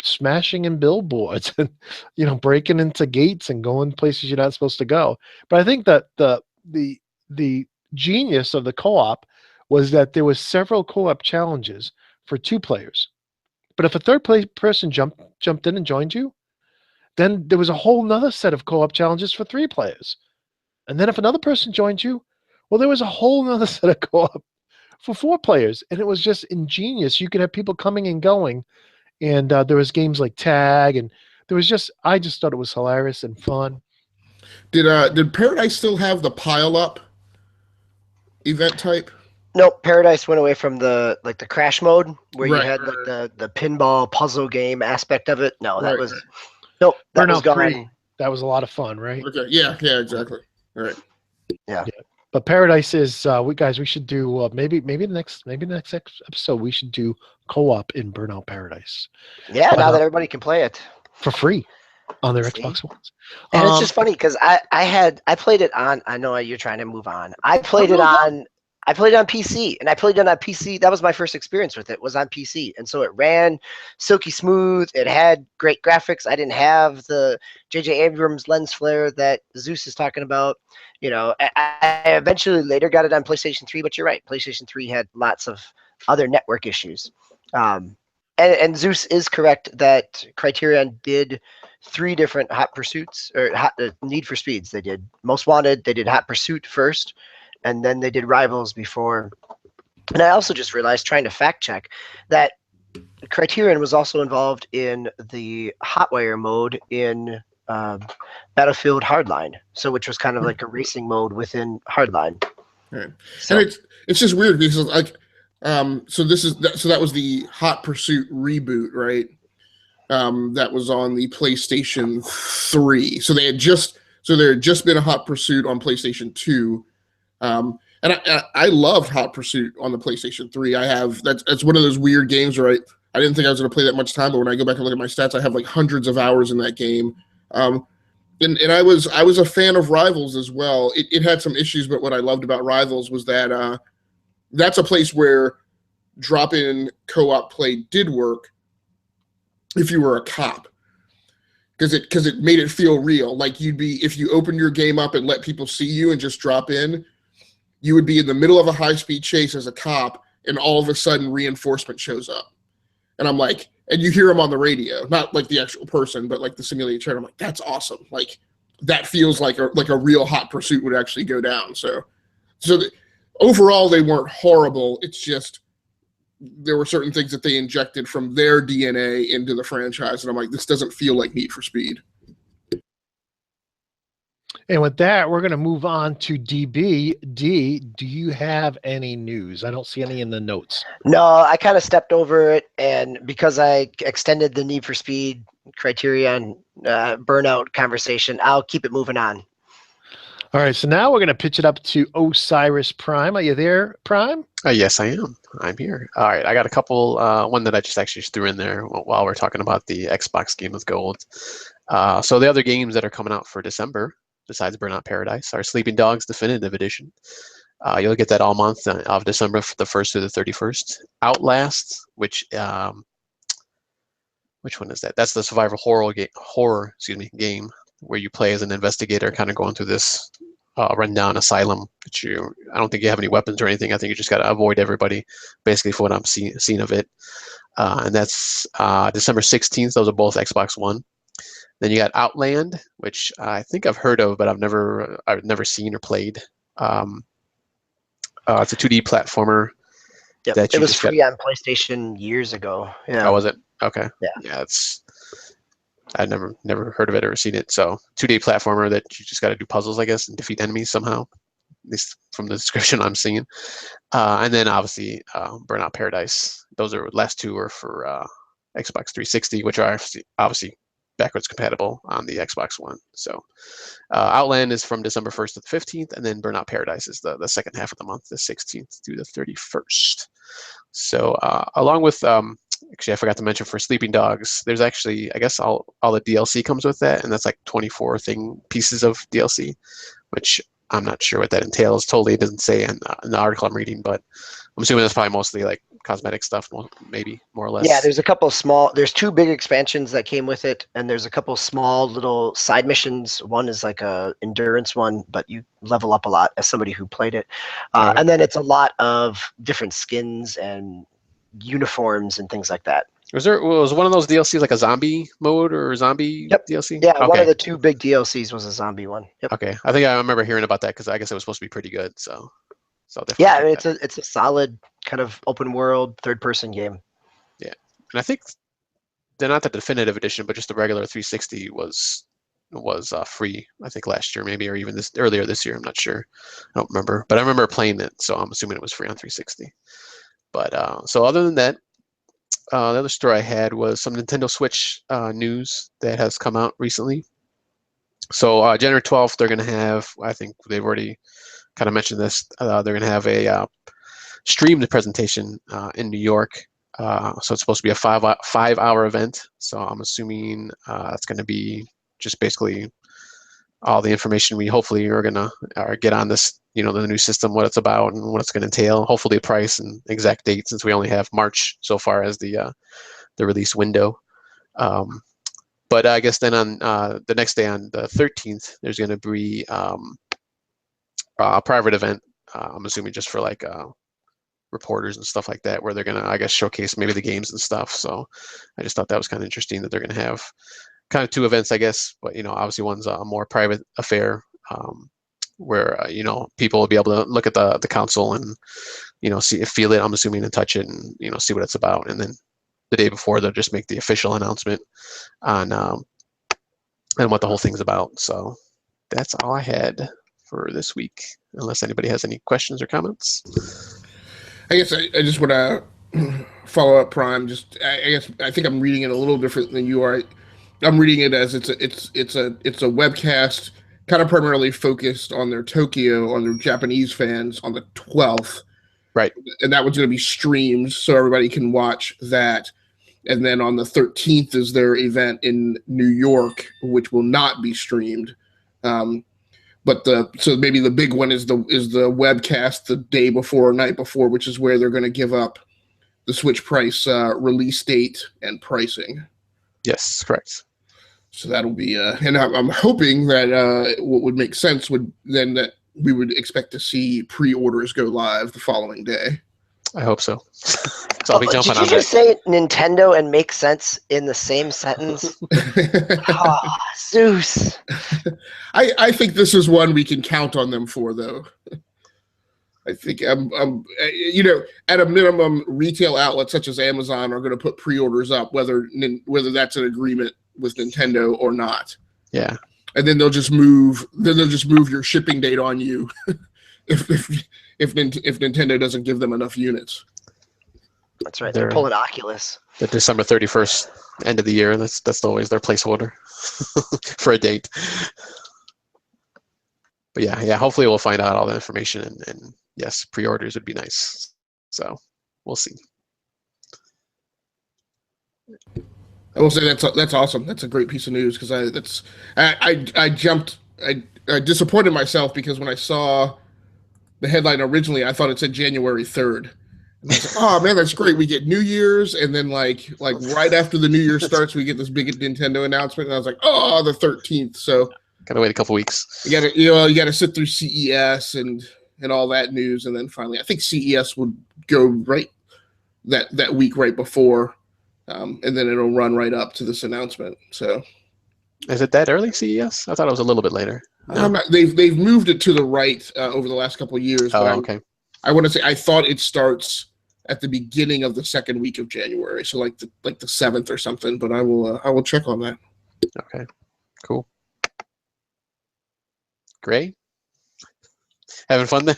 smashing in billboards and breaking into gates and going places you're not supposed to go. But I think that the genius of the co-op was that there was several co-op challenges for 2 players. But if a third person jumped in and joined you, then there was a whole nother set of co-op challenges for 3 players. And then if another person joined you, well, there was a whole nother set of co-op for 4 players. And it was just ingenious. You could have people coming and going. And there was games like tag, and there was I just thought it was hilarious and fun. Did Paradise still have the pile up event type? Nope, Paradise went away from the crash mode where Right. you had like the pinball puzzle game aspect of it. No, that Right. was Nope, that was Burnout 3. gone. That was a lot of fun, right? Okay. Yeah. Exactly. All right. But Paradise is we should do maybe the next episode we should do co-op in Burnout Paradise Yeah, But, now that everybody can play it. for free on their See? Xbox Ones. And it's just funny because I played it on. I know you're trying to move on. I played it on PC, and I played it on PC. That was my first experience with it. Was on PC, and so it ran silky smooth. It had great graphics. I didn't have the J.J. Abrams lens flare that Zeus is talking about. You know, I eventually later got it on PlayStation 3, but you're right. PlayStation 3 had lots of other network issues. And Zeus is correct that Criterion did 3 different Hot Pursuits or Need for Speeds. They did Most Wanted, they did Hot Pursuit first, and then they did Rivals before. And I also just realized, trying to fact check, that Criterion was also involved in the Hotwire mode in Battlefield Hardline, so which was kind of like a racing mode within Hardline. Right. So, And it's just weird because like so that was the Hot Pursuit reboot, right? That was on the PlayStation 3. So there had just been a Hot Pursuit on PlayStation 2. And I loved Hot Pursuit on the PlayStation 3. That's one of those weird games where I didn't think I was going to play that much time, but when I go back and look at my stats, I have like hundreds of hours in that game. And I was a fan of Rivals as well. It had some issues, but what I loved about Rivals was that that's a place where drop-in co-op play did work if you were a cop, because it made it feel real. Like if you open your game up and let people see you and just drop in, you would be in the middle of a high-speed chase as a cop, and all of a sudden reinforcement shows up. And I'm like, and you hear them on the radio, not like the actual person, but like the simulated trainer. I'm like, that's awesome. Like that feels like a real Hot Pursuit would actually go down. So overall, they weren't horrible. It's just there were certain things that they injected from their DNA into the franchise, and I'm like, this doesn't feel like Need for Speed. And with that, we're going to move on to DB. D, do you have any news? I don't see any in the notes. no, I kind of stepped over it, and because I extended the Need for Speed Criterion Burnout conversation, I'll keep it moving on. All right, so now we're going to pitch it up to Osiris Prime. Are you there, Prime? Yes, I am. I'm here. All right, I got a couple. One that I just threw in there while we're talking about the Xbox Game with Gold. So the other games that are coming out for December, besides Burnout Paradise, are Sleeping Dogs Definitive Edition. You'll get that all month of December, the 1st through the 31st. Outlast, which one is that? That's the survival horror game where you play as an investigator, kind of going through this rundown asylum. I don't think you have any weapons or anything. I think you just got to avoid everybody, basically, for what I'm seeing of it. And that's December 16th. Those are both Xbox One. Then you got Outland, which I think I've heard of, but I've never seen or played. It's a 2D platformer. Yep. It was free on PlayStation years ago. Yeah. Oh, was it? Okay. Yeah. I've never heard of it or seen it. So 2D platformer that you just got to do puzzles, I guess, and defeat enemies somehow. At least from the description I'm seeing. And then obviously Burnout Paradise. Those last two are for Xbox 360, which are obviously backwards compatible on the Xbox One. So Outland is from December 1st to the 15th, and then Burnout Paradise is the second half of the month, the 16th through the 31st. So along with actually, I forgot to mention for Sleeping Dogs, there's actually, I guess, all the DLC comes with that, and that's like 24 pieces of DLC, which I'm not sure what that entails. Totally it doesn't say in the article I'm reading, but I'm assuming that's probably mostly like cosmetic stuff, maybe more or less. Yeah, there's 2 big expansions that came with it, and there's a couple small little side missions. One is like a endurance one, but you level up a lot as somebody who played it. And then it's a lot of different skins and uniforms and things like that. Was one of those DLCs like a zombie mode or zombie DLC? Yeah, okay. One of the 2 big DLCs was a zombie one. Yep. Okay, I think I remember hearing about that because I guess it was supposed to be pretty good. So yeah, I mean, it's a solid kind of open world third-person game. Yeah, and I think they're not the definitive edition, but just the regular 360 was free. I think last year, maybe, or even earlier this year. I'm not sure. I don't remember, but I remember playing it, so I'm assuming it was free on 360. But so other than that, the other story I had was some Nintendo Switch news that has come out recently. So January 12th, they're going to have, I think they've already kind of mentioned this, they're going to have a streamed presentation in New York. So it's supposed to be a 5-hour event. So I'm assuming it's going to be just basically all the information we hopefully are going to get on this, the new system, what it's about and what it's going to entail. Hopefully a price and exact date, since we only have March so far as the release window. But I guess then on the next day, on the 13th, there's going to be a private event. I'm assuming just for like reporters and stuff like that, where they're going to, I guess, showcase maybe the games and stuff. So I just thought that was kind of interesting that they're going to have kind of two events, I guess. But obviously one's a more private affair, where people will be able to look at the console and feel it. I'm assuming, and touch it and see what it's about. And then the day before, they'll just make the official announcement on and what the whole thing's about. So that's all I had for this week, unless anybody has any questions or comments. I guess I just want to follow up, Prime. I think I'm reading it a little different than you are. I'm reading it as it's a webcast, kind of primarily focused on their Japanese fans on the 12th. Right. And that one's going to be streamed so everybody can watch that. And then on the 13th is their event in New York, which will not be streamed. So maybe the big one is the webcast the day before or night before, which is where they're going to give up the Switch price, release date, and pricing. Yes, correct. So that'll be, and I'm hoping that what would make sense would then that we would expect to see pre-orders go live the following day. I hope so. So I'll be jumping on that. Did you just say Nintendo and make sense in the same sentence? Oh, Zeus. I think this is one we can count on them for, though. I think at a minimum, retail outlets such as Amazon are going to put pre-orders up, whether that's an agreement with Nintendo or not. Yeah. And then they'll just move your shipping date on you if Nintendo doesn't give them enough units. That's right. They're pulling Oculus. The December 31st, end of the year. That's always their placeholder for a date. But yeah. Hopefully we'll find out all the information, and yes, pre-orders would be nice. So we'll see. I will say that's awesome. That's a great piece of news, because I disappointed myself, because when I saw the headline originally, I thought it said January 3rd. And I was like, oh man, that's great. We get New Year's, and then like right after the New Year starts, we get this big Nintendo announcement, and I was like, oh, the 13th. So gotta wait a couple weeks. You gotta sit through CES and all that news, and then finally, I think CES would go right that week right before. And then it'll run right up to this announcement. So, is it that early, CES? I thought it was a little bit later. No. They've moved it to the right over the last couple of years. Oh, okay. I want to say I thought it starts at the beginning of the second week of January, so like the 7th or something. But I will check on that. Okay, cool. Great. Having fun there.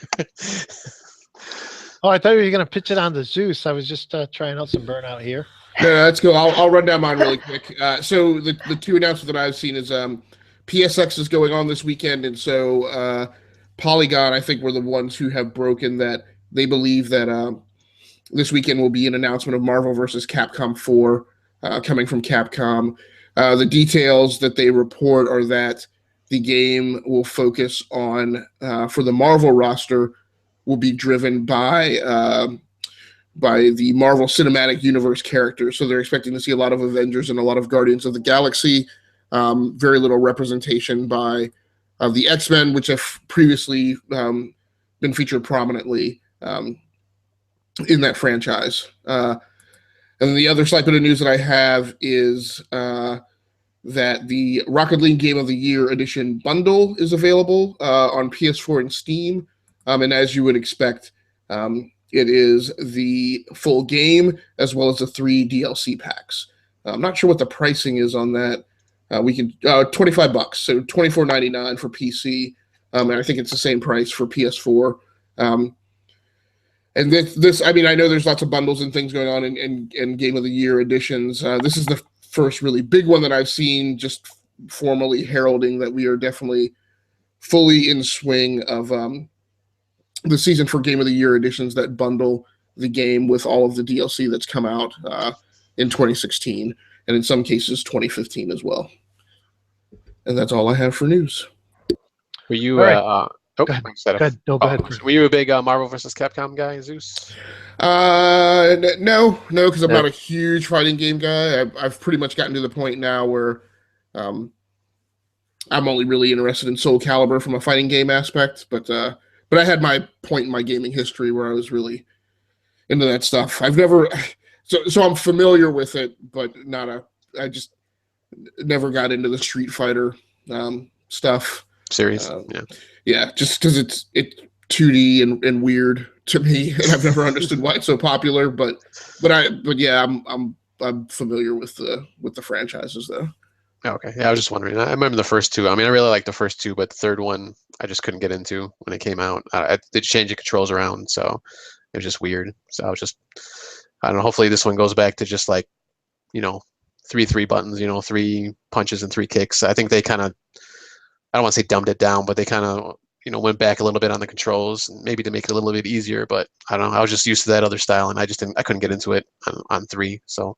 Oh, I thought you were going to pitch it on to Zeus. I was just trying out some Burnout here. No, that's cool. I'll run down mine really quick. So the two announcements that I've seen is PSX is going on this weekend, and so Polygon, I think, were the ones who have broken that. They believe that this weekend will be an announcement of Marvel vs. Capcom 4 coming from Capcom. The details that they report are that the game will focus on, for the Marvel roster, will be driven by the Marvel Cinematic Universe characters. So they're expecting to see a lot of Avengers and a lot of Guardians of the Galaxy. Very little representation by the X-Men, which have previously been featured prominently in that franchise. And the other slight bit of news that I have is that the Rocket League Game of the Year Edition bundle is available on PS4 and Steam. And as you would expect, it is the full game as well as the 3 DLC packs. I'm not sure what the pricing is on that. We can $25, so $24.99 for PC, and I think it's the same price for PS4. And this, I mean, I know there's lots of bundles and things going on in Game of the Year editions. This is the first really big one that I've seen, just formally heralding that we are definitely fully in swing of the season for Game of the Year editions that bundle the game with all of the DLC that's come out in 2016, and in some cases 2015 as well. And that's all I have for news. Were you? All right. Oh, Go ahead. I said Go ahead. No, go ahead. Were you a big Marvel vs. Capcom guy, Zeus? No, because I'm No. not a huge fighting game guy. I've pretty much gotten to the point now where I'm only really interested in Soul Calibur from a fighting game aspect. But I had my point in my gaming history where I was really into that stuff. I've never, so I'm familiar with it, but I just never got into the Street Fighter stuff. Series, Yeah, just because it's 2D and weird to me, and I've never understood why it's so popular. But yeah, I'm familiar with the franchises though. Okay, yeah, I was just wondering. I remember the first two. I mean, I really liked the first two, but the third one I just couldn't get into when it came out. They changed the controls around, so it was just weird. So I was just, I don't know. Hopefully this one goes back to just like, 3 buttons, 3 punches and 3 kicks. I think they kind of, I don't want to say dumbed it down, but they kind of, went back a little bit on the controls, maybe to make it a little bit easier. But I don't know. I was just used to that other style, and I couldn't get into it on 3. So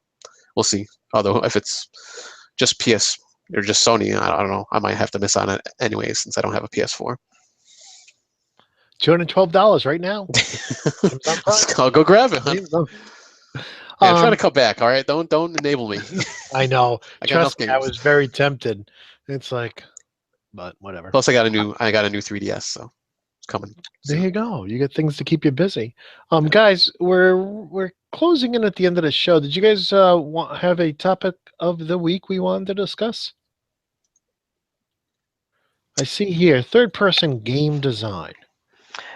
we'll see. Although if it's just PS or just Sony, I don't know. I might have to miss on it anyway since I don't have a PS4. $212 right now. I'll go grab it. Huh? Yeah, try to Um, come back. All right, don't enable me. I know. I got enough Trust me, I games. was very tempted. It's like, but whatever. Plus, I got a new 3DS, so it's coming. There soon. you go. You get things to keep you busy. Guys, we're closing in at the end of the show. Did you guys have a topic of the week we wanted to discuss? I see here third-person game design.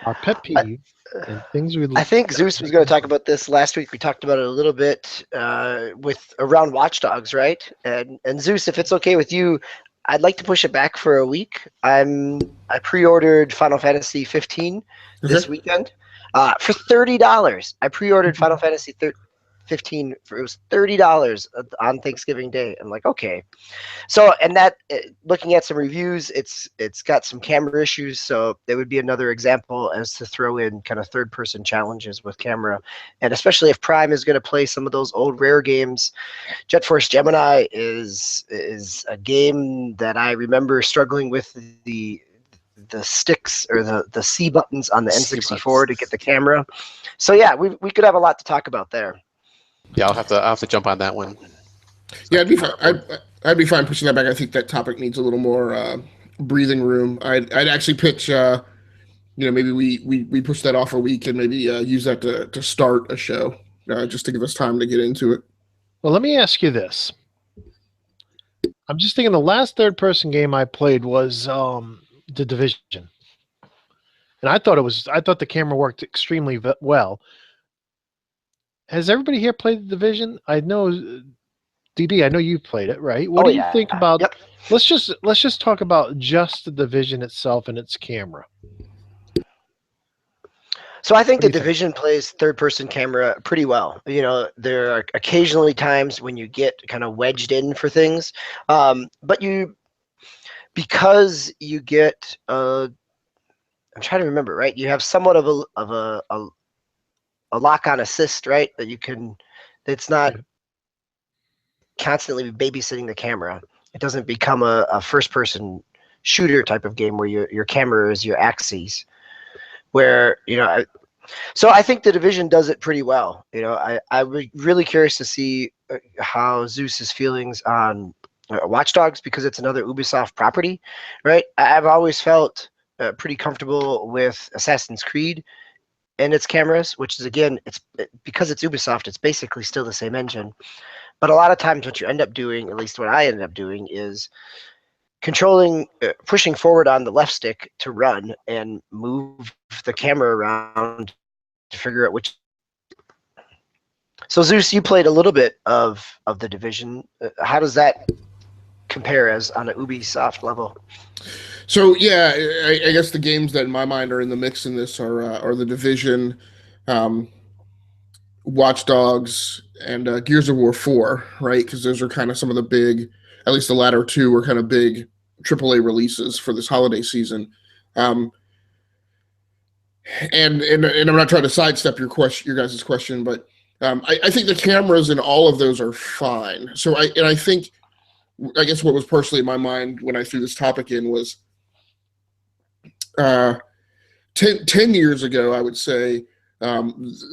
Our pet peeve and things we. I think Zeus was going to talk about this last week. We talked about it a little bit with around Watch Dogs, right? And Zeus, if it's okay with you, I'd like to push it back for a week. I pre-ordered Final Fantasy 15 this weekend for $30. I pre-ordered Final Fantasy 15 for, it was $30 on Thanksgiving Day. I'm like, okay. So, and that looking at some reviews, it's got some camera issues. So it would be another example as to throw in kind of third person challenges with camera. And especially if Prime is going to play some of those old rare games. Jet Force Gemini is a game that I remember struggling with the sticks or the C buttons on the N64 to get the camera. So yeah, we could have a lot to talk about there. Yeah, I'll have to jump on that one. Yeah, I'd be fine. I'd be fine pushing that back. I think that topic needs a little more breathing room. I'd actually pitch. Maybe we push that off a week and maybe use that to start a show, just to give us time to get into it. Well, let me ask you this. I'm just thinking the last third-person game I played was The Division, and I thought the camera worked extremely well. Has everybody here played The Division? I know, DB, I know you played it, right? What do you think about? Yep. Let's just talk about just The Division itself and its camera. So I think The Division plays third-person camera pretty well. There are occasionally times when you get kind of wedged in for things, but because you get I'm trying to remember, right? You have somewhat of a lock-on assist, right? That you can. It's not constantly babysitting the camera. It doesn't become a first-person shooter type of game where your camera is your axis. Where so I think The Division does it pretty well. I'm really curious to see how Zeus's feelings on Watch Dogs, because it's another Ubisoft property, right? I've always felt pretty comfortable with Assassin's Creed and its cameras, which is, again, because it's Ubisoft, it's basically still the same engine. But a lot of times what you end up doing, at least what I ended up doing, is controlling, pushing forward on the left stick to run and move the camera around to figure out which. So Zeus, you played a little bit of The Division. How does that compare as on an Ubisoft level? So yeah, I guess the games that in my mind are in the mix in this are The Division, um, Watch Dogs, and Gears of War 4, right? Because those are kind of some of the big, at least the latter two were kind of big AAA releases for this holiday season. Um, and I'm not trying to sidestep your guys' question, but I think the cameras in all of those are fine. So I think, I guess what was personally in my mind when I threw this topic in was 10 years ago, I would say,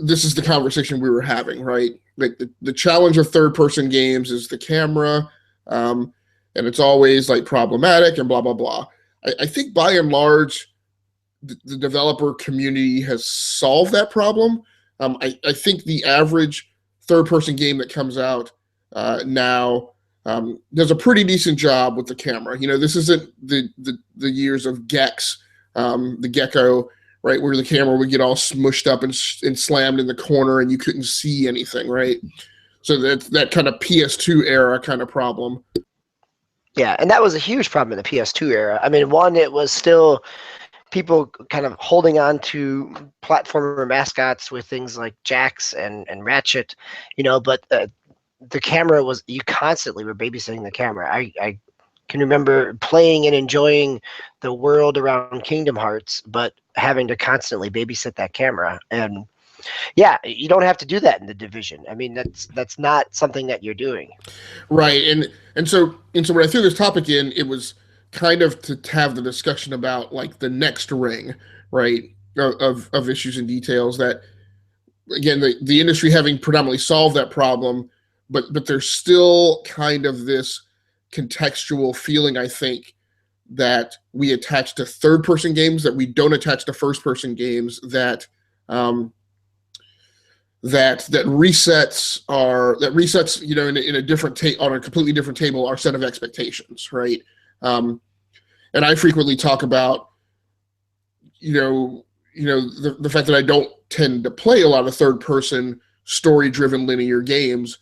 this is the conversation we were having, right? Like the challenge of third-person games is the camera, and it's always like problematic and blah, blah, blah. I think by and large, the developer community has solved that problem. I think the average third-person game that comes out now does a pretty decent job with the camera. You know, this isn't the years of Gex, the Gecko, right, where the camera would get all smushed up and slammed in the corner and you couldn't see anything, right? So that kind of PS2 era kind of problem. Yeah, and that was a huge problem in the PS2 era. I mean, one, it was still people kind of holding on to platformer mascots with things like Jax and Ratchet, you know, but the camera was, you constantly were babysitting the camera. I can remember playing and enjoying the world around Kingdom Hearts, but having to constantly babysit that camera. And yeah, you don't have to do that in the Division. I mean, that's not something that you're doing. Right. And so when I threw this topic in, it was kind of to have the discussion about like the next ring, right, of issues and details that, again, the industry having predominantly solved that problem, but there's still kind of this contextual feeling, I think, that we attach to third-person games that we don't attach to first-person games, that that resets, you know, in a different on a completely different table, our set of expectations, right? And I frequently talk about, the fact that I don't tend to play a lot of third-person story-driven linear games,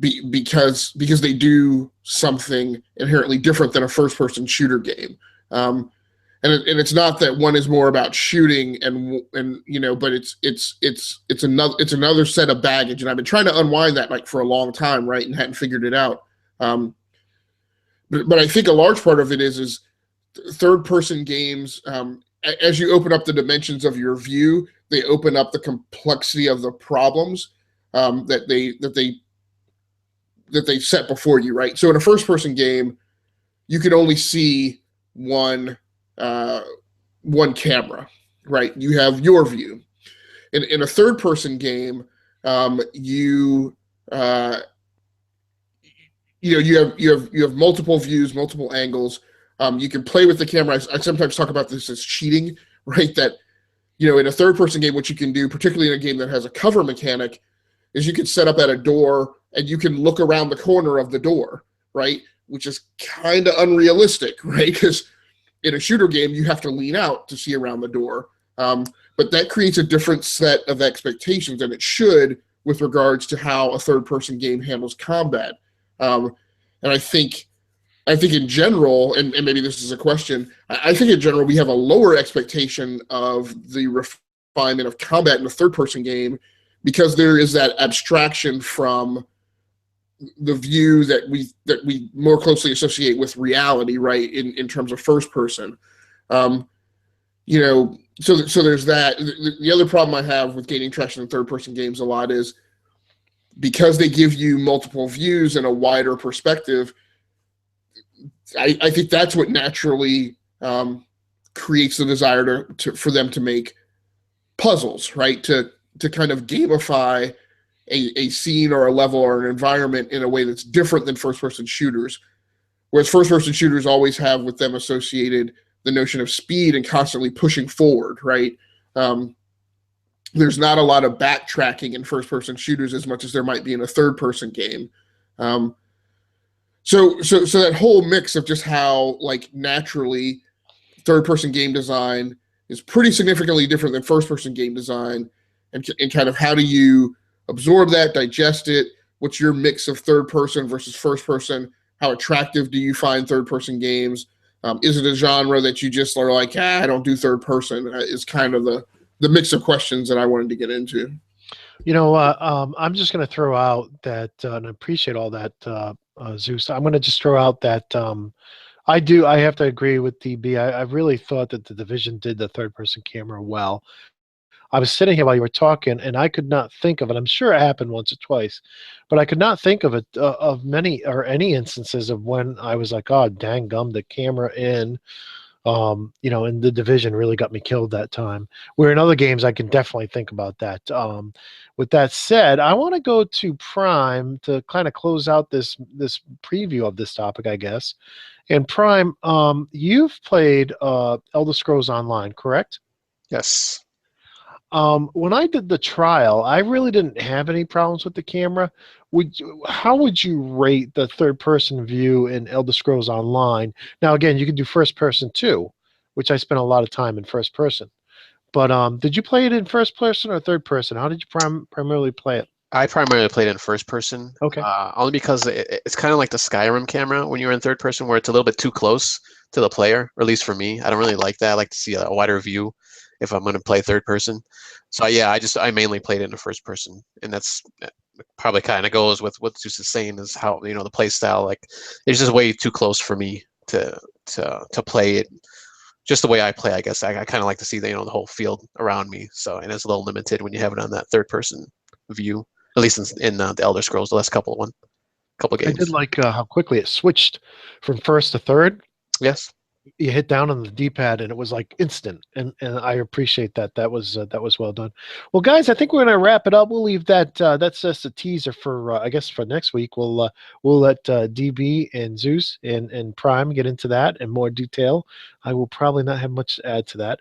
because they do something inherently different than a first-person shooter game. And it's not that one is more about shooting but it's another set of baggage. And I've been trying to unwind that like for a long time, right, and hadn't figured it out. But I think a large part of it is third-person games. As you open up the dimensions of your view, they open up the complexity of the problems that they set before you, right? So in a first-person game, you can only see one camera, right? You have your view. In a third-person game, you have multiple views, multiple angles. You can play with the camera. I sometimes talk about this as cheating, right? That, in a third-person game, what you can do, particularly in a game that has a cover mechanic, is you can set up at a door and you can look around the corner of the door, right? Which is kind of unrealistic, right? Because in a shooter game, you have to lean out to see around the door. But that creates a different set of expectations than it should with regards to how a third-person game handles combat. And I think in general, and maybe this is a question, I think in general we have a lower expectation of the refinement of combat in a third-person game because there is that abstraction from the view that we more closely associate with reality, right, in terms of first person. So there's that. The other problem I have with gaining traction in third-person games a lot is because they give you multiple views and a wider perspective, I think that's what naturally creates the desire for them to make puzzles, right, to kind of gamify a scene or a level or an environment in a way that's different than first-person shooters. Whereas first-person shooters always have with them associated the notion of speed and constantly pushing forward, right? There's not a lot of backtracking in first-person shooters as much as there might be in a third-person game. So that whole mix of just how, like, naturally third-person game design is pretty significantly different than first-person game design, and kind of how do you absorb that, digest it? What's your mix of third-person versus first-person? How attractive do you find third-person games? Is it a genre that you just are like, I don't do third-person? Is kind of the the mix of questions that I wanted to get into. I'm just going to throw out that, and I appreciate all that, Zeus. I'm going to just throw out that I have to agree with DB. I really thought that the Division did the third-person camera well. I was sitting here while you were talking, and I could not think of it. I'm sure it happened once or twice, but I could not think of it of many or any instances of when I was like, "Oh, dang gum, the camera in." In the Division really got me killed that time. Where in other games, I can definitely think about that. With that said, I want to go to Prime to kind of close out this preview of this topic, I guess. And Prime, you've played Elder Scrolls Online, correct? Yes. When I did the trial, I really didn't have any problems with the camera. How would you rate the third-person view in Elder Scrolls Online? Now, again, you can do first-person too, which I spent a lot of time in first-person. But did you play it in first-person or third-person? How did you primarily play it? I primarily played in first person. Okay. Only because it's kind of like the Skyrim camera when you're in third person, where it's a little bit too close to the player, or at least for me. I don't really like that. I like to see a wider view if I'm going to play third person. So yeah, I mainly played it in first person, and that's probably kind of goes with what Zeus is saying, is how the play style, like, it's just way too close for me to play it just the way I play. I guess I kind of like to see the whole field around me. So, and it's a little limited when you have it on that third person view, at least in the Elder Scrolls, the last couple games. I did like how quickly it switched from first to third. Yes. You hit down on the D-pad and it was like instant, and I appreciate that. That was well done. Well, guys, I think we're gonna wrap it up. We'll leave that. That's just a teaser for I guess for next week. We'll let DB and Zeus and Prime get into that in more detail. I will probably not have much to add to that.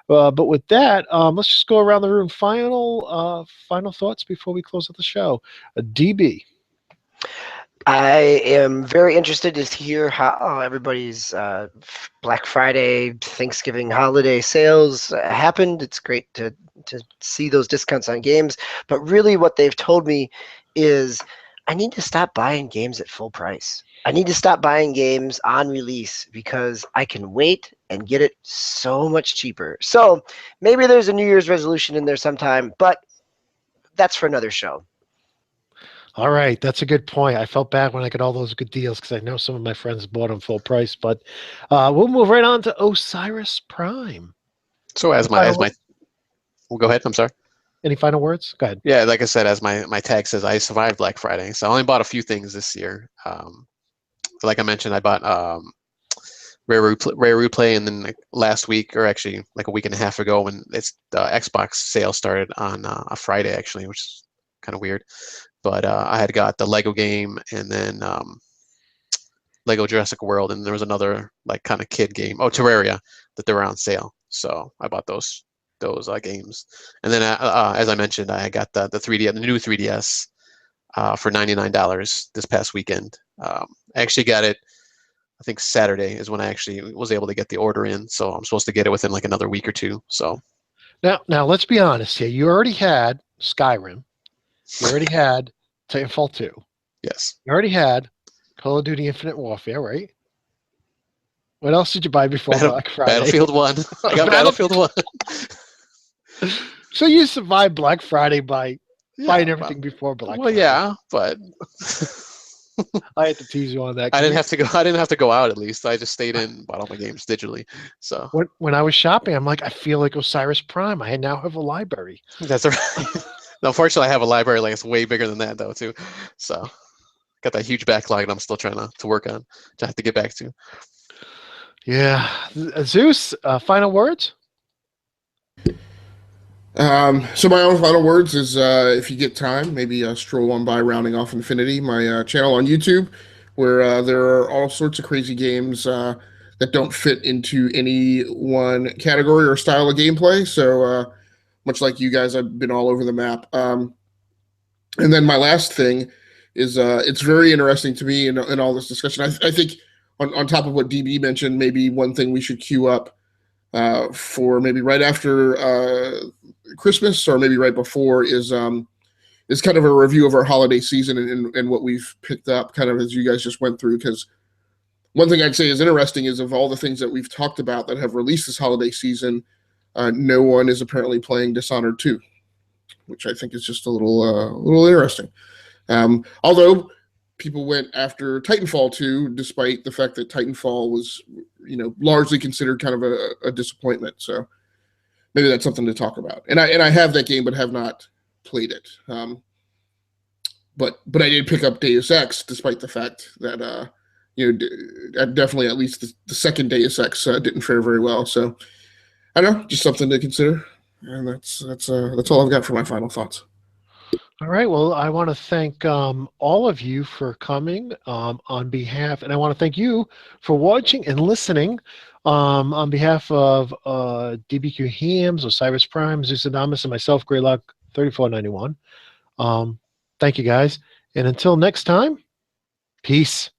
But with that, let's just go around the room. Final thoughts before we close out the show. DB. I am very interested to hear how everybody's Black Friday, Thanksgiving holiday sales happened. It's great to see those discounts on games. But really what they've told me is I need to stop buying games at full price. I need to stop buying games on release because I can wait and get it so much cheaper. So maybe there's a New Year's resolution in there sometime, but that's for another show. All right, that's a good point. I felt bad when I got all those good deals because I know some of my friends bought them full price. But we'll move right on to Osiris Prime. So well, go ahead. I'm sorry. Any final words? Go ahead. Yeah, like I said, as my tag says, I survived Black Friday, so I only bought a few things this year. Like I mentioned, I bought Rare Replay, and then last week, or actually like a week and a half ago, when the Xbox sale started on a Friday, actually, which is kind of weird. But I had got the Lego game, and then Lego Jurassic World, and there was another like kind of kid game, Terraria, that they were on sale. So I bought those games, and then as I mentioned, I got the new 3DS for $99 this past weekend. I actually got it. I think Saturday is when I actually was able to get the order in. So I'm supposed to get it within like another week or two. So now let's be honest here. You already had Skyrim. You already had Titanfall 2. Yes. You already had Call of Duty Infinite Warfare, right? What else did you buy before Black Friday? Battlefield 1. I got Battlefield 1. So you survived Black Friday by buying everything before Black Friday. Well, yeah, but I had to tease you on that. I didn't have to go out, at least. I just stayed in, bought all my games digitally. So when I was shopping, I'm like, I feel like Osiris Prime. I now have a library. That's right. Unfortunately, I have a library like it's way bigger than that though too. So got that huge backlog that I'm still trying to work on, to have to get back to. Yeah, Zeus. Final words. So my own final words is, if you get time, maybe stroll on by Rounding Off Infinity, my channel on YouTube, where there are all sorts of crazy games that don't fit into any one category or style of gameplay. So much like you guys, I've been all over the map. And then my last thing is, it's very interesting to me in all this discussion. I think on top of what DB mentioned, maybe one thing we should queue up for maybe right after Christmas, or maybe right before, is kind of a review of our holiday season and what we've picked up, kind of as you guys just went through. Because one thing I'd say is interesting is, of all the things that we've talked about that have released this holiday season, no one is apparently playing Dishonored 2, which I think is just a little interesting. Although people went after Titanfall 2, despite the fact that Titanfall was, largely considered kind of a disappointment. So maybe that's something to talk about. And I have that game, but have not played it. But I did pick up Deus Ex, despite the fact that definitely at least the second Deus Ex didn't fare very well. So I don't know, just something to consider. And that's all I've got for my final thoughts. All right. Well, I want to thank all of you for coming on behalf, and I want to thank you for watching and listening on behalf of DBQ Hams, Osiris Prime, Zeus Adamus, and myself, Greylock 3491. Thank you, guys. And until next time, peace.